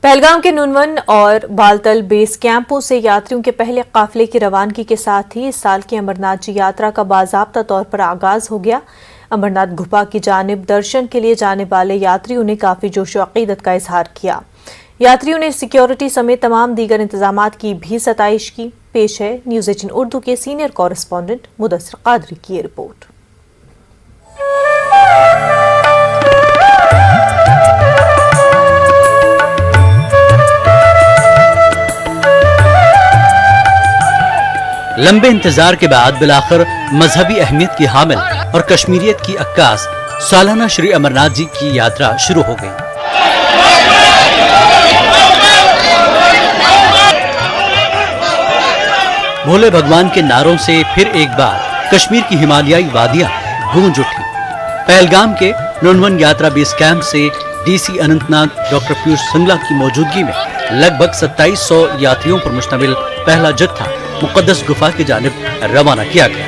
पहलगाम के नुनवन और बालतल बेस कैंपों से यात्रियों के पहले काफिले की रवानगी के साथ ही इस साल की अमरनाथ जी यात्रा का बाज़ाब्ता तौर पर आगाज हो गया। अमरनाथ गुफा की जानिब दर्शन के लिए जाने वाले यात्रियों ने काफी जोशो अकीदत का इजहार किया। यात्रियों ने सिक्योरिटी समेत तमाम दीगर इंतजामात की भी सताइश की। पेश है न्यूज़ 18 उर्दू के सीनियर कॉरेस्पॉन्डेंट मुदस्सिर कादरी की रिपोर्ट। लंबे इंतजार के बाद बिलाखिर मजहबी अहमियत की हामिल और कश्मीरियत की अक्कास सालाना श्री अमरनाथ जी की यात्रा शुरू हो गई। भोले भगवान के नारों से फिर एक बार कश्मीर की हिमालयाई वादियां गूंज उठी। पहलगाम के नुनवन यात्रा बेस कैंप से डीसी अनंतनाग डॉक्टर पीयूष सिंगला की मौजूदगी में लगभग 2700 यात्रियों पर मुश्तमिल पहला जत्था मुक़द्दस गुफा की जानिब रवाना किया गया।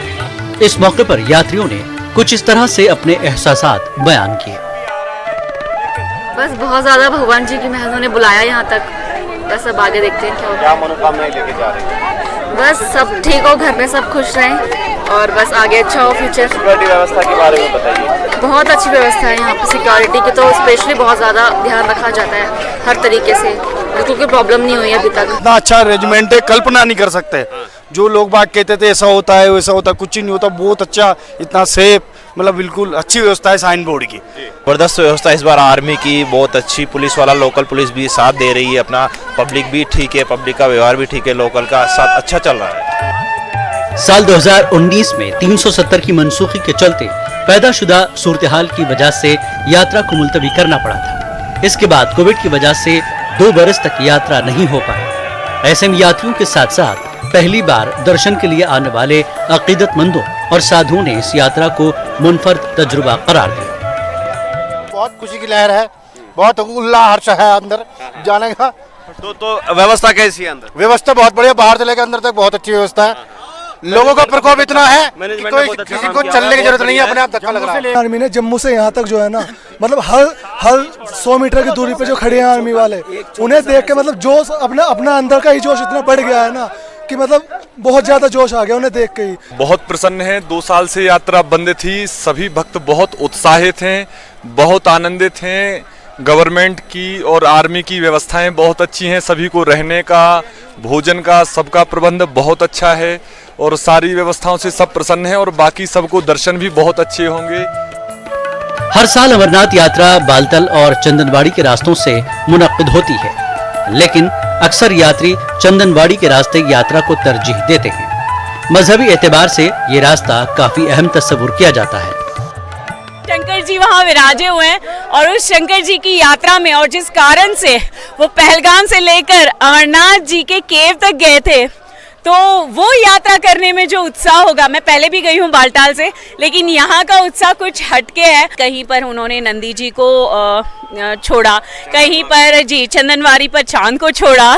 इस मौके पर यात्रियों ने कुछ इस तरह से अपने एहसासात बयान किए। बस बहुत ज्यादा भगवान जी की मेहर ने बुलाया यहाँ तक। बस अब आगे देखते हैं क्या होगा। क्या मनोकामनाएं लेके जा रहे हैं? बस सब ठीक हो, घर में सब खुश रहें और बस आगे अच्छा हो फ्यूचर। सिक्योरिटी व्यवस्था के बारे में बताइए। बहुत अच्छी व्यवस्था है यहाँ पे सिक्योरिटी की, तो स्पेशली बहुत ज़्यादा ध्यान रखा जाता है हर तरीके से। बिल्कुल कोई प्रॉब्लम नहीं हुई अभी तक। इतना अच्छा अरेंजमेंट है, कल्पना नहीं कर सकते। जो लोग बात कहते थे ऐसा होता है वैसा होता है, कुछ ही नहीं होता। बहुत अच्छा, इतना सेफ, मतलब बिल्कुल अच्छी व्यवस्था है साइन बोर्ड की। जबरदस्त व्यवस्था इस बार आर्मी की, बहुत अच्छी पुलिस वाला, लोकल पुलिस भी साथ दे रही है अपना, पब्लिक भी ठीक है, पब्लिक का व्यवहार भी ठीक है, लोकल का साथ अच्छा चल रहा है। साल 2019 में 370 की मनसूखी के चलते पैदाशुदा सूरत-ए-हाल की वजह से यात्रा को मुलतवी करना पड़ा था। इसके बाद कोविड की वजह से 2 बरस तक यात्रा नहीं हो पाई। ऐसे में यात्रियों के साथ साथ पहली बार दर्शन के लिए आने वाले अकीदतमंदों और साधुओं ने इस यात्रा को मुनफरद तजुर्बा करार दिया। बहुत खुशी की लहर है, बहुत उल्लाह हर्ष है अंदर जाने का। तो व्यवस्था कैसी है अंदर? व्यवस्था बहुत बढ़िया, बाहर से लेकर अंदर तक बहुत अच्छी व्यवस्था है। लोगों का प्रकोप इतना है कि कोई किसी को चलने की जरूरत नहीं है, अपने आप धक्का लग रहा है। आर्मी ने जम्मू से यहाँ तक जो है ना, मतलब हर 100 मीटर की दूरी पे जो खड़े हैं आर्मी वाले, उन्हें देख के मतलब जोश, अपना अंदर का ही जोश इतना बढ़ गया है ना कि मतलब बहुत ज्यादा जोश आ गया उन्हें देख के ही। बहुत प्रसन्न है। 2 साल से यात्रा बंद थी, सभी भक्त बहुत उत्साहित हैं, बहुत आनंदित हैं। गवर्नमेंट की और आर्मी की व्यवस्थाएं बहुत अच्छी हैं, सभी को रहने का, भोजन का, सबका प्रबंध बहुत अच्छा है और सारी व्यवस्थाओं से सब प्रसन्न हैं और बाकी सबको दर्शन भी बहुत अच्छे होंगे। हर साल अमरनाथ यात्रा बालतल और चंदनवाड़ी के रास्तों से मुनक्किद होती है, लेकिन अक्सर यात्री चंदनवाड़ी के रास्ते यात्रा को तरजीह देते हैं। मजहबी एतबार से ये रास्ता काफी अहम तस्वुर किया जाता है। शंकर जी वहाँ विराजे हुए हैं और उस शंकर जी की यात्रा में, और जिस कारण से वो पहलगाम से लेकर अमरनाथ जी के केव तक गए थे, तो वो यात्रा करने में जो उत्साह होगा, मैं पहले भी गई हूँ बालटाल से, लेकिन यहाँ का उत्साह कुछ हटके है। कहीं पर उन्होंने नंदी जी को छोड़ा, कहीं पर जी चंदनवाड़ी पर चांद को छोड़ा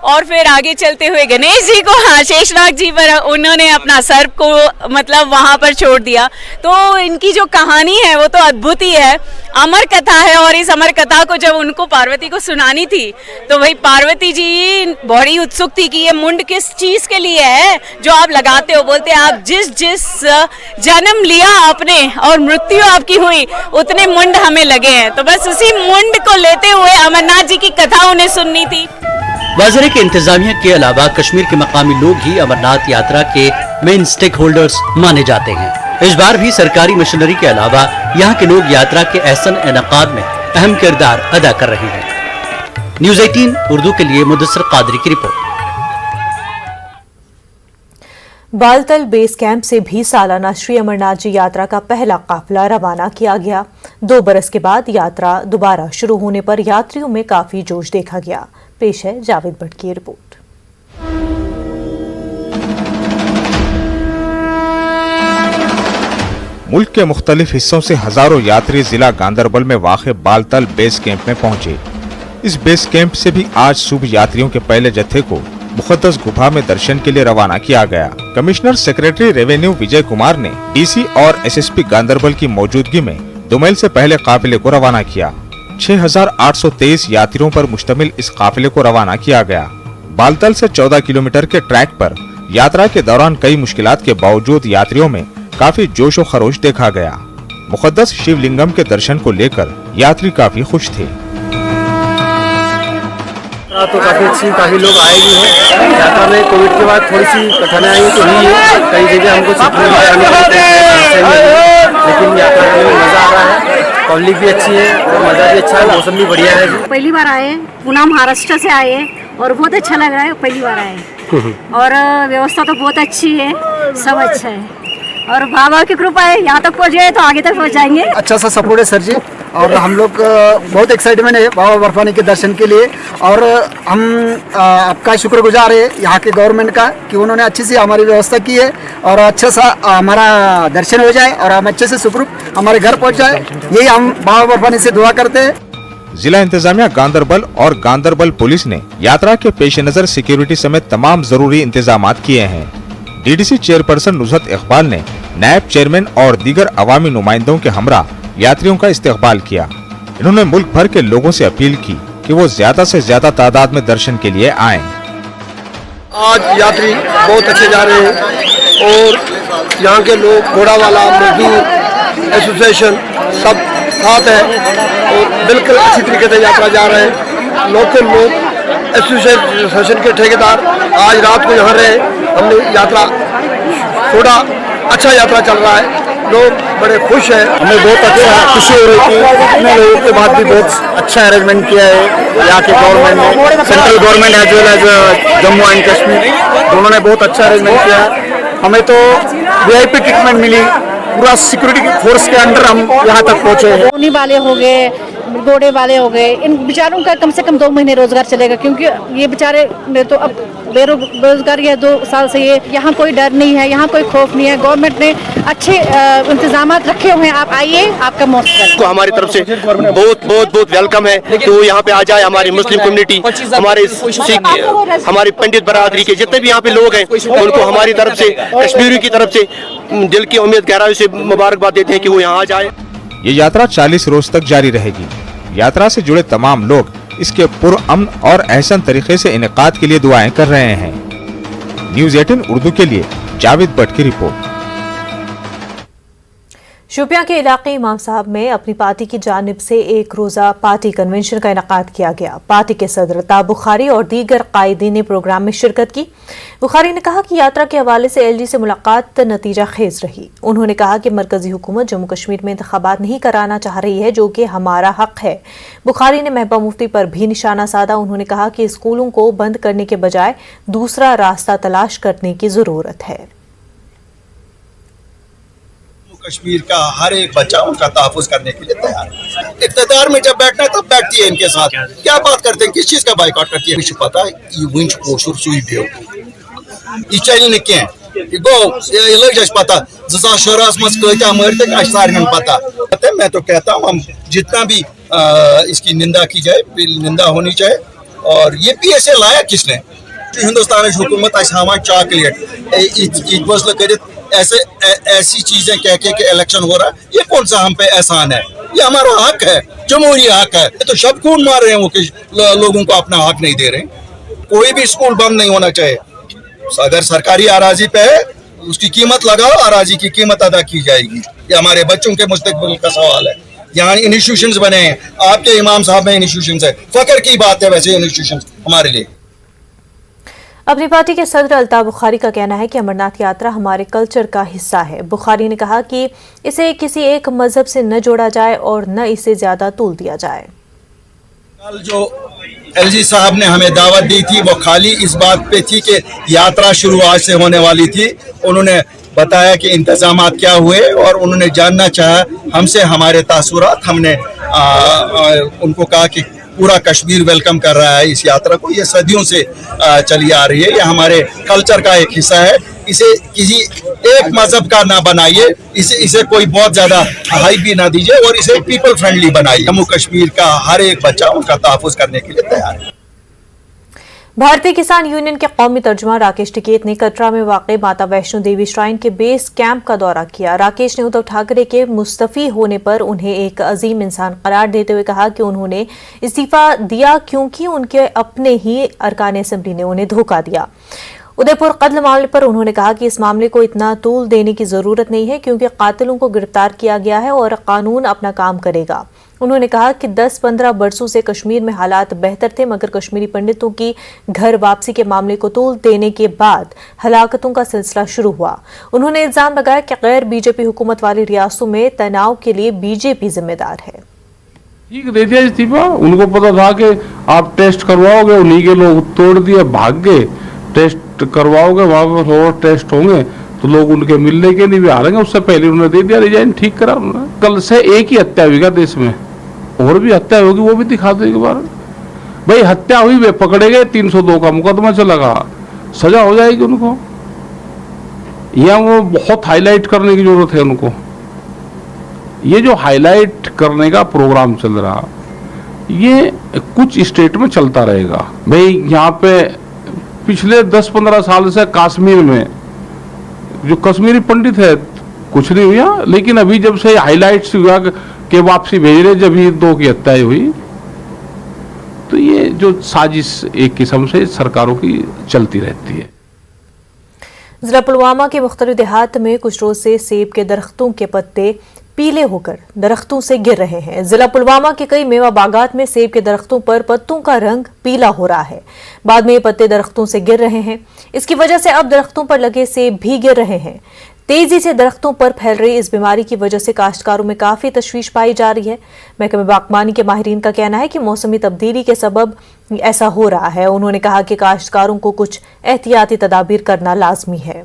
और फिर आगे चलते हुए गणेश जी को, हाँ शेषनाग जी पर उन्होंने अपना सर्प को मतलब वहाँ पर छोड़ दिया। तो इनकी जो कहानी है वो तो अद्भुत ही है, अमर कथा है। और इस अमर कथा को जब उनको पार्वती को सुनानी थी तो भाई पार्वती जी बड़ी उत्सुक थी कि ये मुंड किस चीज के लिए है जो आप लगाते हो। बोलते आप जिस जन्म लिया आपने और मृत्यु आपकी हुई, उतने मुंड हमें लगे हैं। तो बस उसी मुंड को लेते हुए अमरनाथ जी की कथा उन्हें सुननी थी। वाज़ेह के इंतजामिया के अलावा कश्मीर के मकामी लोग ही अमरनाथ यात्रा के मेन स्टेक होल्डर्स माने जाते हैं। इस बार भी सरकारी मशीनरी के अलावा यहाँ के लोग यात्रा के एहसन इनकाद में अहम किरदार अदा कर रहे हैं। न्यूज़ 18 उर्दू के लिए मुदस्सिर कादरी की रिपोर्ट। बालतल बेस कैंप से भी सालाना श्री अमरनाथ जी यात्रा का पहला काफिला रवाना किया गया। 2 बरस के बाद यात्रा दोबारा शुरू होने पर यात्रियों में काफी जोश देखा गया। पेश है जावेद भट्ट की रिपोर्ट। मुल्क के मुख्तलिफ हिस्सों से हजारों यात्री जिला गांदरबल में वाक़े बालतल बेस कैंप में पहुंचे। इस बेस कैंप से भी आज सुबह यात्रियों के पहले जत्थे को मुक़द्दस गुफा में दर्शन के लिए रवाना किया गया। Commissioner secretary revenue Vijay Kumar ने डीसी और एसएसपी गांदरबल की मौजूदगी में 2 मील से पहले काफिले को रवाना किया। 6,823 यात्रियों पर मुश्तमिल इस काफिले को रवाना किया गया। बालतल से 14 किलोमीटर के ट्रैक पर यात्रा के दौरान कई मुश्किलात के बावजूद यात्रियों में काफी जोश व खरोश देखा गया। मुक़द्दस शिवलिंगम के दर्शन को लेकर यात्री काफी खुश थे। तो काफी अच्छी, काफी लोग आए भी हैं। यात्रा में कोविड के बाद थोड़ी सी कठिनाई तो हुई है, कई जगह हमको सीखने में आने लेकिन यात्रा करने में मजा आ रहा है। पब्लिक भी अच्छी है और मजा भी अच्छा है, मौसम भी बढ़िया है। पहली बार आए, पुणे महाराष्ट्र से आए और बहुत अच्छा लग रहा है, पहली बार आए और व्यवस्था तो बहुत अच्छी है, सब अच्छा है और बाबा की कृपा है, यहाँ तक पहुँचे तो आगे तक पहुँच जाएंगे। अच्छा सा सपोर्ट है सर जी और हम लोग बहुत एक्साइटमेंट है बाबा बर्फानी के दर्शन के लिए और हम आपका शुक्रगुजार है यहाँ के गवर्नमेंट का कि उन्होंने अच्छी सी हमारी व्यवस्था की है और अच्छा सा हमारा दर्शन हो जाए और हम अच्छे से सुखरूप हमारे घर पहुँच जाए, यही हम बाबा बर्फानी से दुआ करते हैं। जिला इंतजामिया गांदरबल और गांदरबल पुलिस ने यात्रा के पेश नजर सिक्योरिटी समेत तमाम जरूरी इंतजाम किए हैं। डीडीसी चेयरपर्सन नुसरत इकबाल ने नायब चेयरमैन और दीगर अवामी नुमाइंदों के हमरा यात्रियों का इस्तकबाल किया। इन्होंने मुल्क भर के लोगों से अपील की कि वो ज्यादा से ज्यादा तादाद में दर्शन के लिए आएं। आज यात्री बहुत अच्छे जा रहे हैं और यहाँ के लोग घोड़ावाला मजदूर एसोसिएशन सब साथ है और बिल्कुल अच्छी तरीके से यात्रा जा रहे हैं। लोकल लोग एसोसिएशन के ठेकेदार आज रात को यहाँ रहे, हमने यात्रा थोड़ा अच्छा यात्रा चल रहा है, लोग बड़े खुश हैं। हमें बहुत अच्छा खुशी हो रही थी, इतने लोगों के बाद भी बहुत अच्छा अरेंजमेंट किया है यहाँ के गवर्नमेंट ने, central government as well as Jammu and Kashmir, उन्होंने बहुत अच्छा अरेंजमेंट किया। हमें तो वीआईपी ट्रीटमेंट मिली, पूरा सिक्योरिटी फोर्स के अंडर हम यहाँ तक पहुँचे हैं। ऊनी वाले हो गए, घोड़े वाले हो गए, इन बेचारों का कम से कम 2 महीने रोजगार चलेगा क्योंकि ये बेचारे ने तो अब बेरोजगारी है 2 साल से। ये यहाँ कोई डर नहीं है, यहाँ कोई खौफ नहीं है, गवर्नमेंट ने अच्छे इंतजाम रखे हुए हैं। आप आइए, आपका मौसम हमारी तरफ से बहुत वेलकम है, तो यहाँ पे आ जाए। हमारी मुस्लिम कम्युनिटी, हमारे सिख, हमारी पंडित बरादरी के जितने भी यहाँ पे लोग हैं उनको हमारी तरफ से, कश्मीरी की तरफ से दिल की उम्मीद गहराई से मुबारकबाद देते हैं कि वो यहाँ आ जाए। ये यात्रा 40 रोज तक जारी रहेगी। यात्रा से जुड़े तमाम लोग इसके पुरअमन और एहसन तरीके से इनेकाद के लिए दुआएं कर रहे हैं। न्यूज़ 18 उर्दू के लिए जावेद भट्ट की रिपोर्ट। शोपियां के इलाके इमाम साहब में अपनी पार्टी की जानिब से एक रोज़ा पार्टी कन्वेंशन का इनेकाद किया गया। पार्टी के सदर ताब बुखारी और दीगर कायदीन ने प्रोग्राम में शिरकत की। बुखारी ने कहा कि यात्रा के हवाले से एलजी से मुलाकात नतीजा खेज रही। उन्होंने कहा कि मरकजी हुकूमत जम्मू कश्मीर में इंतखाबात नहीं कराना चाह रही है, जो कि हमारा हक है। बुखारी ने महबूबा मुफ्ती पर भी निशाना साधा। उन्होंने कहा कि स्कूलों को बंद करने के बजाय दूसरा रास्ता तलाश करने की जरूरत है। कश्मीर का हर एक बच्चा उनका तहफ़्फ़ुज़ करने के लिए तैयार है। इक़्तिदार में जब बैठना है तब बैठती है इनके साथ। क्या बात करते हैं, किस चीज़ का बाइकआउट करती है? मुझे पता है ये वुंच कोशुर सुई बियो ये चल न क्या गो ये लग जाए पता 2017 मज क्या मरते सारे पता। मैं तो कहता हूँ हम जितना भी इसकी निंदा की जाए, निंदा होनी चाहिए। और ये PSA लाया किसने? हिंदुस्तान हुकूमत हमारा चॉकलेट कर ऐसी चीजें कह के इलेक्शन हो रहा है, ये कौन सा हम पे एहसान है? ये हमारा हक है, जमहूरी हक है। तो शब खून मार रहे हैं वो कि लोगों को अपना हक नहीं दे रहे। कोई भी स्कूल बंद नहीं होना चाहिए। अगर सरकारी अराजी पे है उसकी कीमत लगाओ, अराजी की कीमत अदा की जाएगी। ये हमारे बच्चों के मुस्तकबिल का सवाल है। यहाँ इंस्टीट्यूशंस बने हैं, आपके इमाम साहब में इंस्टीट्यूशंस है, फख्र की बात है वैसे इंस्टीट्यूशंस हमारे लिए। अपनी पार्टी के सदर अल्ताफ बुखारी का कहना है कि अमरनाथ यात्रा हमारे कल्चर का हिस्सा है। बुखारी ने कहा कि इसे किसी एक मजहब से न जोड़ा जाए और न इसे ज्यादा तूल दिया जाए। कल जो एलजी साहब ने हमें दावत दी थी वो खाली इस बात पे थी कि यात्रा शुरू आज से होने वाली थी। उन्होंने बताया कि इंतजाम क्या हुए और उन्होंने जानना चाहा हमसे हमारे तासुरात। हमने उनको कहा कि पूरा कश्मीर वेलकम कर रहा है इस यात्रा को। ये सदियों से चली आ रही है, ये हमारे कल्चर का एक हिस्सा है। इसे किसी एक मजहब का ना बनाइए, इसे कोई बहुत ज्यादा हाई भी ना दीजिए और इसे पीपल फ्रेंडली बनाइए। जम्मू कश्मीर का हर एक बच्चा उनका तहफ़्फ़ुज़ करने के लिए तैयार है। भारतीय किसान यूनियन के कौमी तर्जुमा राकेश टिकैत ने कटरा में वाक़ माता वैष्णो देवी श्राइन के बेस कैंप का दौरा किया। राकेश ने उद्धव ठाकरे के मुस्तफ़ी होने पर उन्हें एक अजीम इंसान करार देते हुए कहा कि उन्होंने इस्तीफा दिया क्योंकि उनके अपने ही अरकान असेंबली ने उन्हें धोखा दिया। उदयपुर कत्ल मामले पर उन्होंने कहा कि इस मामले को इतना तूल देने की जरूरत नहीं है क्योंकि कातिलों को गिरफ्तार किया गया है और कानून अपना काम करेगा। उन्होंने कहा कि 10-15 बरसों से कश्मीर में हालात बेहतर थे, मगर कश्मीरी पंडितों की घर वापसी के मामले को तूल देने के बाद हलाकतों का सिलसिला शुरू हुआ। उन्होंने इल्जाम लगाया कि गैर बीजेपी हुकूमत वाली रियासतों में तनाव के लिए बीजेपी जिम्मेदार है। ठीक दे दिया इस्तीफा, उनको पता था कि आप टेस्ट करवाओगे, उन्हीं के लोग तोड़ दिए, भाग गए। टेस्ट करवाओगे, वहां पर और टेस्ट होंगे तो लोग उनके मिलने के लिए भी आ रहे, उससे पहले उन्होंने दे दिया, रिजाइन ठीक करा उन्होंने। कल से एक ही हत्या हुई देश में, और भी हत्या होगी वो भी दिखा दो एक बार। भाई हत्या हुई, वे पकड़े गए, 302 का मुकदमा चलेगा, सजा हो जाएगी उनको। या वो बहुत हाईलाइट करने की जरूरत है उनको। ये जो हाईलाइट करने का प्रोग्राम चल रहा, ये कुछ स्टेट में चलता रहेगा। भाई यहाँ पे पिछले 10-15 साल से कश्मीर में जो कश्मीरी पंडित है कुछ नहीं हुआ, लेकिन अभी जब से हाईलाइट्स हुआ के वापसी भेज रहे, जब ये 2 की हत्याएं हुई, तो ये जो साजिश एक किस्म से सरकारों की चलती रहती है। जिला पुलवामा के मुख्तलिफ देहात में कुछ रोज से सेब के दरख्तों के पत्ते पीले होकर दरख्तों से गिर रहे हैं। जिला पुलवामा के कई मेवा बागात में सेब के दरख्तों पर पत्तों का रंग पीला हो रहा है। बाद में ये पत्ते दरख्तों से गिर रहे हैं। इसकी वजह से अब दरख्तों पर लगे सेब भी गिर रहे हैं। तेजी से दरख्तों पर फैल रही इस बीमारी की वजह से काश्तकारों में काफी तशवीश पाई जा रही है। महकमे बागबानी के माहिरीन का कहना है कि मौसमी तब्दीली के सबब ऐसा हो रहा है। उन्होंने कहा कि काश्तकारों को कुछ एहतियाती तदाबीर करना लाजमी है।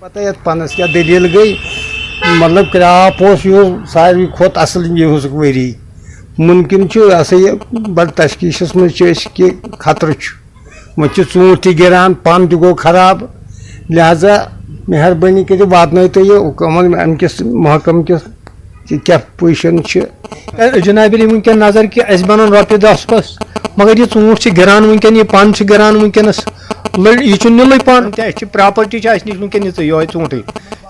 पता है पानस क्या दलील गई, मतलब क्राप सारी खोत असल वरी मुमकिन ये बड़ तशखीस मं कि खतर वो ूंट गिरान, पन गो खराब, लिहाजा मेहरबानी कर वातन तो ये अमकिस महकम किस क्या पोजिशन जनाबिल वनकन नजर कि बन रोपये 10 बस, मगर ये ूंट गिरान वनकन, ये पन गिरान वनकस, यह नील पन प्रॉपर्टी निश वनकन ये ूंट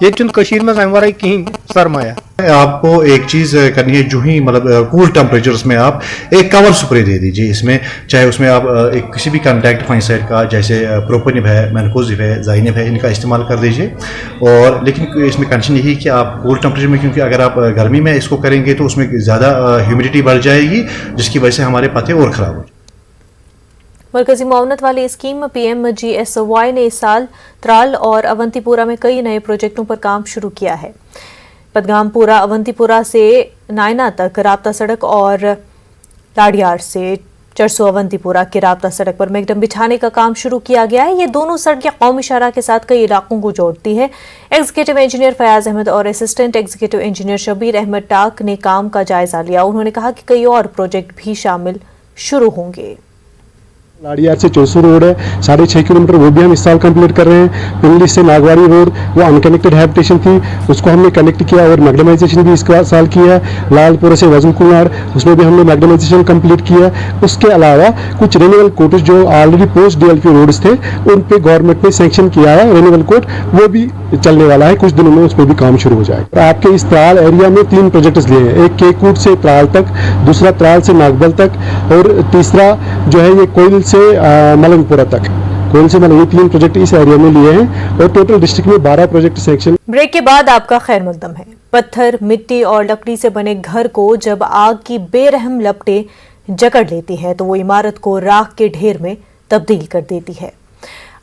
ये में अमवर कहीं सरमाया। आपको एक चीज करनी है, जो ही मतलब कूल टेम्परेचर्स में आप एक कवर स्प्रे दे दीजिए इसमें, चाहे उसमें आप एक किसी भी कॉन्टैक्ट फाइंसाइड का जैसे प्रोपोनिब है, मैनकोजिब है, जाइनिब है, इनका इस्तेमाल कर दीजिए। और लेकिन इसमें कंडीशन यही कि आप कूल टेम्परेचर में, क्योंकि अगर आप गर्मी में इसको करेंगे तो उसमें ज़्यादा ह्यूमिडिटी बढ़ जाएगी, जिसकी वजह से हमारे पत्ते और ख़राब हो। मरकजी मुआवनत वाली स्कीम PMGSY ने इस साल त्राल और अवंतीपुरा में कई नए प्रोजेक्टों पर काम शुरू किया है। पदगामपुरा अवंतीपुरा से नायना तक राब्ता सड़क और लाड़ियार से चरसो अवंतीपुरा की राब्ता सड़क पर मैगडम बिछाने का काम शुरू किया गया है। ये दोनों सड़कें कौमी शाहराह के साथ कई इलाकों को जोड़ती है। एग्जीक्यूटिव इंजीनियर फयाज अहमद और assistant executive engineer Shabir Ahmad Tak ने काम का जायजा लिया। उन्होंने कहा कि कई और प्रोजेक्ट भी शामिल शुरू होंगे। लाड़ियार से चौसू रोड है 6.5 किलोमीटर, वो भी हम इस साल कंप्लीट कर रहे हैं। पिंगली से नागवाड़ी रोड, वो अनकनेक्टेड हैबिटेशन थी, उसको हमने कनेक्ट किया और मैग्डमाइजेशन भी इस साल किया। लालपुरा से वजन कुमार, उसमें भी हमने मैग्डमाइजेशन कंप्लीट किया। उसके अलावा कुछ रेन्यूअल कोर्ट जो ऑलरेडी पोस्ट DLP रोड्स थे, उन पे गवर्नमेंट ने सैंक्शन किया है रेन्यूअल कोर्ट, वो भी चलने वाला है, कुछ दिनों में उस पर भी काम शुरू हो जाएगा। आपके इस त्राल एरिया में 3 प्रोजेक्ट्स लिए हैं, एक केकूट से त्राल तक, दूसरा त्राल से नागबल तक, और तीसरा जो है ये कोयल से मलंगपुरा तक। कोयल से मतलब ये 3 प्रोजेक्ट इस एरिया में लिए हैं और टोटल डिस्ट्रिक्ट में 12 प्रोजेक्ट सैंक्शन। ब्रेक के बाद आपका खैर मकदम है। पत्थर, मिट्टी और लकड़ी से बने घर को जब आग की बेरहम लपटें जकड़ लेती हैं तो वो इमारत को राख के ढेर में तब्दील कर देती है।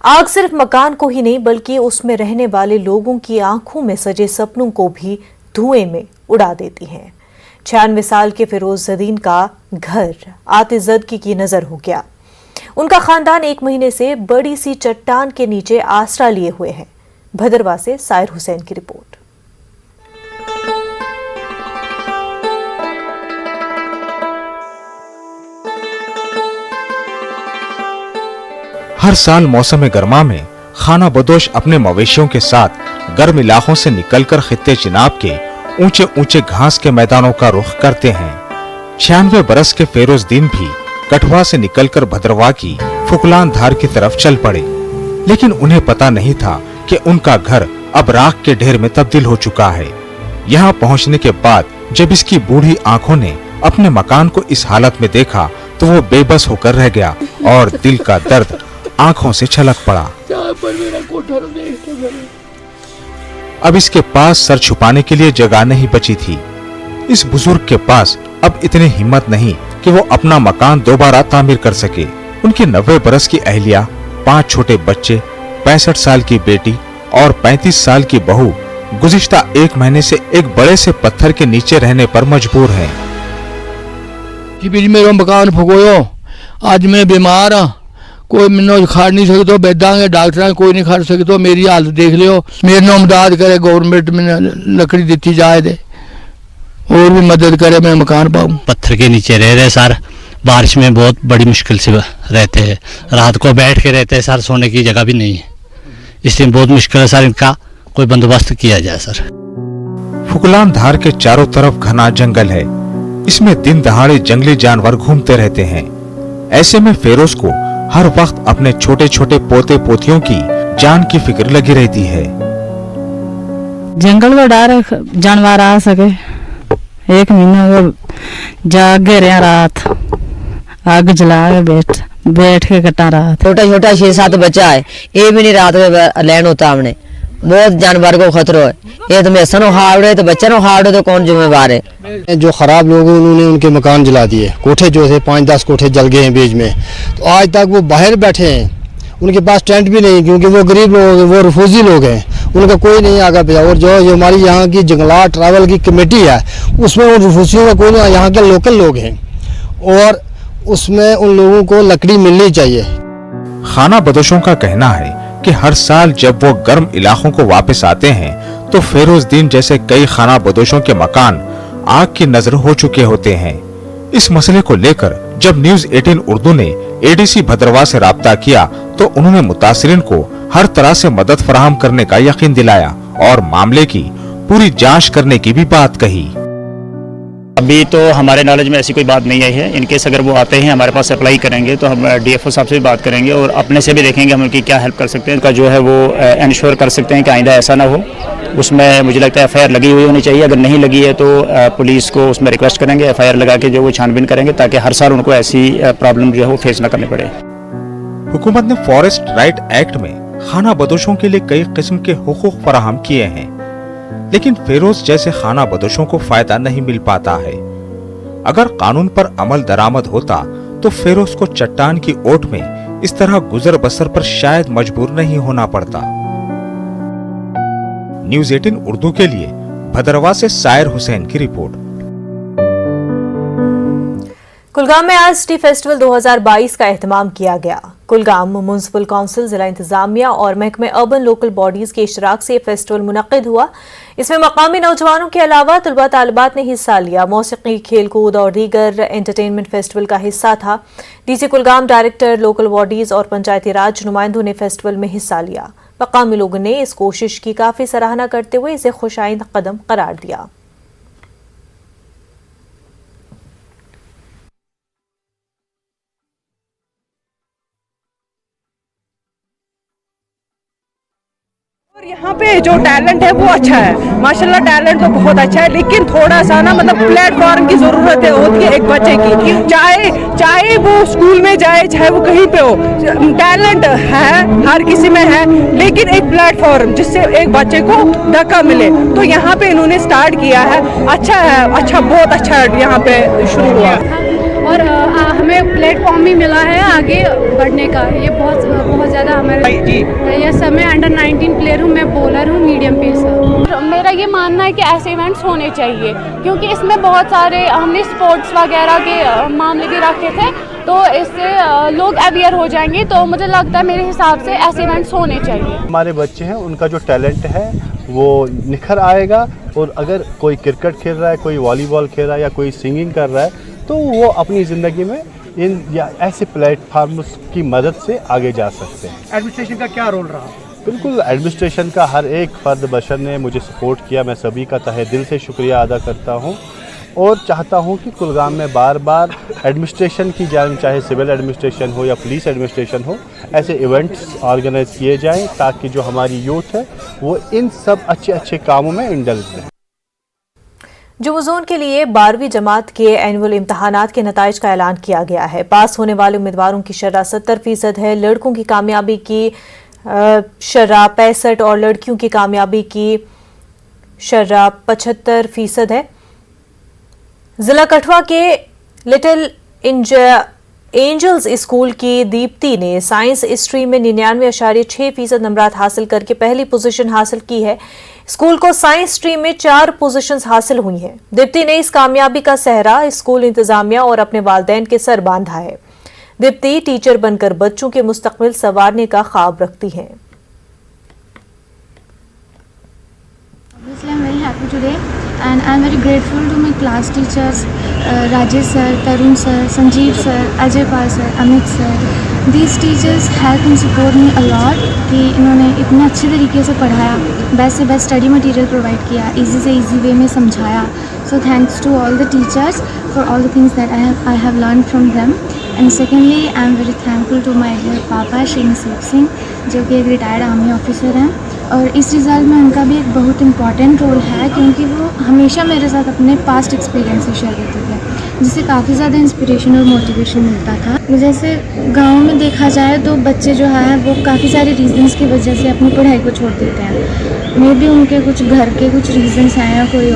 आग सिर्फ मकान को ही नहीं बल्कि उसमें रहने वाले लोगों की आंखों में सजे सपनों को भी धुएं में उड़ा देती है। 96 साल के फिरोज जदीन का घर आतिजदगी की नजर हो गया। उनका खानदान 1 महीने से बड़ी सी चट्टान के नीचे आसरा लिए हुए हैं। भदरवा से साहिर हुसैन की रिपोर्ट। हर साल मौसम गर्मा में खाना बदोश अपने मवेशियों के साथ गर्म इलाकों से निकलकर खित्ते चिनाब के ऊंचे ऊंचे घास के मैदानों का रुख करते हैं। 96 बरस के फेरोज दीन भी कठुआ से निकलकर भद्रवाह की फुकलान धार की तरफ चल पड़े, लेकिन उन्हें पता नहीं था कि उनका घर अब राख के ढेर में तब्दील हो चुका है। यहाँ पहुँचने के बाद जब इसकी बूढ़ी आंखों ने अपने मकान को इस हालत में देखा तो वो बेबस होकर रह गया और दिल का दर्द आंखों से छलक पड़ा। अब इसके पास सर छुपाने के लिए जगह नहीं बची थी। इस बुजुर्ग के पास अब इतनी हिम्मत नहीं कि वो अपना मकान दोबारा तामीर कर सके। उनकी 90 बरस की अहलिया, 5 छोटे बच्चे, 65 साल की बेटी और 35 साल की बहू गुज़िश्ता 1 महीने से एक बड़े से पत्थर के नीचे रहने पर मजबूर हैं। मेरा मकान फुकोयो, आज मैं बीमार हाँ, कोई मैंने खाड़ नहीं सकते, बेदा डॉक्टर कोई नहीं खाड़ सकते, मेरी हालत देख लियो, मेरे नाम मदद करे गवर्नमेंट में लकड़ी दी जाए दे और भी मदद करे, मैं मकान पाऊँ। पत्थर के नीचे रह रहे सर, बारिश में बहुत बड़ी मुश्किल से रहते हैं, रात को बैठ के रहते हैं सर, सोने की जगह भी नहीं है, इसलिए बहुत मुश्किल है सर, इनका कोई बंदोबस्त किया जाए सर। फुकलान धार के चारों तरफ घना जंगल है, इसमें दिन दहाड़े जंगली जानवर घूमते रहते हैं। ऐसे में फेरोज को हर वक्त अपने छोटे छोटे पोते पोतियों की जान की फिक्र लगी रहती है। जंगल में डर जानवर आ सके, 1 महीना जागे रहे रात, आग जला के बैठ के कटा रात। छोटा छोटा 6-7 बच्चा है, ये भी नहीं रात में लैन होता, हमने बहुत जानवर को खतरो है, ये तो मैसन हावड़े तो बच्चे हावड़े तो कौन जिम्मेवार है। जो खराब लोग हैं उन्होंने उनके मकान जला दिए, कोठे जो थे 5-10 कोठे जल गए हैं बीच में, तो आज तक वो बाहर बैठे हैं, उनके पास टेंट भी नहीं, क्योंकि वो गरीब लोग हैं, वो रिफ्यूजी लोग हैं, उनका कोई नहीं आगा भेजा। और जो हमारी यहाँ की जंगलात ट्रैवल की कमेटी है उसमें उन रिफ्यूजियों का कोई नहीं, यहाँ के लोकल लोग हैं और उसमें उन लोगों को लकड़ी मिलनी चाहिए। खाना बदोशों का कहना है कि हर साल जब वो गर्म इलाकों को वापस आते हैं तो फेरोजदीन जैसे कई खाना बदोशों के मकान आग की नजर हो चुके होते हैं। इस मसले को लेकर जब न्यूज़ 18 उर्दू ने एडीसी भद्रवाह से राब्ता किया तो उन्होंने मुतासिरीन को हर तरह से मदद फराहम करने का यकीन दिलाया और मामले की पूरी जांच करने की भी बात कही। अभी तो हमारे नॉलेज में ऐसी कोई बात नहीं आई है। इनकेस अगर वो आते हैं हमारे पास अप्लाई करेंगे तो हम डीएफओ साहब से भी बात करेंगे और अपने से भी देखेंगे हम उनकी क्या हेल्प कर सकते हैं। उनका जो है वो इंश्योर कर सकते हैं कि आइंदा ऐसा ना हो। उसमें मुझे लगता है एफआईआर लगी हुई होनी चाहिए, अगर नहीं लगी है तो पुलिस को उसमें रिक्वेस्ट करेंगे, एफआईआर लगा के जो वो छानबीन करेंगे ताकि हर साल उनको ऐसी प्रॉब्लम जो है वो फेस ना करनी पड़े। हुकूमत ने फॉरेस्ट राइट एक्ट में खाना बदोशों के लिए कई किस्म के हुकूक फराहम किए हैं, लेकिन फेरोज जैसे खाना बदोशों को फायदा नहीं मिल पाता है। अगर कानून पर अमल दरामद होता तो फेरोज को चट्टान की ओट में इस तरह गुजर बसर पर शायद मजबूर नहीं होना पड़ता। न्यूज़ 18 उर्दू के लिए भद्रवाह से सायर हुसैन की रिपोर्ट। कुलगाम में आज टी फेस्टिवल 2022 का एहतमाम किया गया। कुलगाम म्युनिसिपल काउंसिल, जिला इंतजामिया और महकमे अर्बन लोकल बॉडीज के इशराक से यह फेस्टिवल मुनक्किद हुआ। इसमें मकामी नौजवानों के अलावा तलबा तालिबात ने हिस्सा लिया। मौसीकी, खेलकूद और दीगर एंटरटेनमेंट फेस्टिवल का हिस्सा था। DC Kulgam, director local bodies और पंचायती राज नुमाइंदों ने फेस्टिवल में हिस्सा लिया। मकामी लोगों ने इस कोशिश की काफी सराहना करते हुए इसे खुशाइंद कदम करार दिया। और यहाँ पे जो टैलेंट है वो अच्छा है, माशाल्लाह टैलेंट तो बहुत अच्छा है, लेकिन थोड़ा सा ना मतलब प्लेटफॉर्म की जरूरत होती है एक बच्चे की। चाहे वो स्कूल में जाए, चाहे वो कहीं पे हो, टैलेंट है हर किसी में है, लेकिन एक प्लेटफॉर्म जिससे एक बच्चे को धक्का मिले, तो यहाँ पे इन्होंने स्टार्ट किया है। अच्छा है, अच्छा बहुत अच्छा यहाँ पे शुरू हुआ और हमें प्लेटफॉर्म भी मिला है आगे बढ़ने का। ये बहुत ज़्यादा हमारे ये समय अंडर 19 प्लेयर हूँ, मैं बॉलर हूँ, मीडियम पेसर। मेरा ये मानना है कि ऐसे इवेंट्स होने चाहिए, क्योंकि इसमें बहुत सारे हमने स्पोर्ट्स वगैरह के मामले भी रखे थे, तो इससे लोग अवेयर हो जाएंगे। तो मुझे लगता है मेरे हिसाब से ऐसे इवेंट्स होने चाहिए। हमारे बच्चे हैं, उनका जो टैलेंट है वो निखर आएगा, और अगर कोई क्रिकेट खेल रहा है, कोई वॉलीबॉल खेल रहा है या कोई सिंगिंग कर रहा है, तो वो अपनी ज़िंदगी में इन या ऐसे प्लेटफार्म्स की मदद से आगे जा सकते हैं। एडमिनिस्ट्रेशन का क्या रोल रहा? बिल्कुल, एडमिनिस्ट्रेशन का हर एक फ़र्द बशर ने मुझे सपोर्ट किया, मैं सभी का तहे दिल से शुक्रिया अदा करता हूँ। और चाहता हूँ कि कुलगाम में बार बार एडमिनिस्ट्रेशन की जाए, चाहे सिविल एडमिनिस्ट्रेशन हो या पुलिस एडमिनिस्ट्रेशन हो, ऐसे इवेंट्स ऑर्गेनाइज किए जाएं ताकि जो हमारी यूथ है वो इन सब अच्छे अच्छे कामों में इंडल्ज रहे। जुम्मू जोन के लिए 12वीं जमात के एनुअल इम्तहानात के नताइज का ऐलान किया गया है। पास होने वाले उम्मीदवारों की शरह 70% है। लड़कों की कामयाबी की शरह 65 और लड़कियों की कामयाबी की शरह 75% है। जिला कठुआ के लिटिल एंजल्स स्कूल की दीप्ति ने साइंस स्ट्रीम में 99.6% नंबरात हासिल करके पहली पोजीशन हासिल की है। स्कूल को साइंस स्ट्रीम में 4 पोजीशंस हासिल हुई हैं। दीप्ति ने इस कामयाबी का सहरा स्कूल इंतजामिया और अपने वालिदैन के सर बांधा है। दीप्ति टीचर बनकर बच्चों के मुस्तकबिल संवारने का ख्वाब रखती हैं। Obviously, I'm very happy today and I'm very grateful to my class teachers, Rajesh sir, Tarun sir, Sanjeev sir, Ajay Pal sir, Amit sir. These teachers help and support me a lot कि इन्होंने इतने अच्छे तरीके से पढ़ाया, best से best study material provide किया, easy से इजी वे में समझाया. So thanks to all the teachers for all the things that I have learned from them. And secondly, I am very thankful to my dear Papa Shri Naseeb Singh, जो कि एक retired army officer हैं. और इस result में उनका भी एक बहुत इम्पॉर्टेंट रोल है क्योंकि वो हमेशा मेरे साथ अपने पास्ट एक्सपीरियंस शेयर करते थे, जिससे काफ़ी ज़्यादा इंस्पिरेशन और मोटिवेशन मिलता था. जैसे गांव में देखा जाए तो बच्चे जो है वो काफ़ी सारे रीजंस की वजह से अपनी पढ़ाई को छोड़ देते हैं. मे भी उनके कुछ घर के कुछ रीजंस हैं या कोई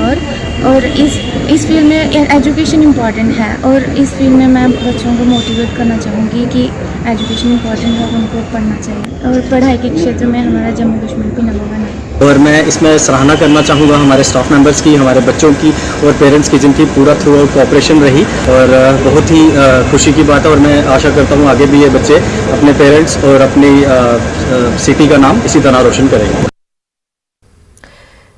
और इस फील्ड में एजुकेशन इम्पॉर्टेंट है और इस फील्ड में मैं बच्चों को मोटिवेट करना चाहूँगी कि एजुकेशन इम्पॉर्टेंट है, उनको पढ़ना चाहिए और पढ़ाई के क्षेत्र में हमारा जम्मू कश्मीर भी नंबर 1 है. और मैं इसमें सराहना करना चाहूँगा हमारे स्टाफ मेंबर्स की, हमारे बच्चों की और पेरेंट्स की, जिनकी पूरा थ्रू आउट कोऑपरेशन रही और बहुत ही खुशी की बात है. और मैं आशा करता हूँ आगे भी ये बच्चे अपने पेरेंट्स और अपनी सिटी का नाम इसी तरह रोशन करेंगे.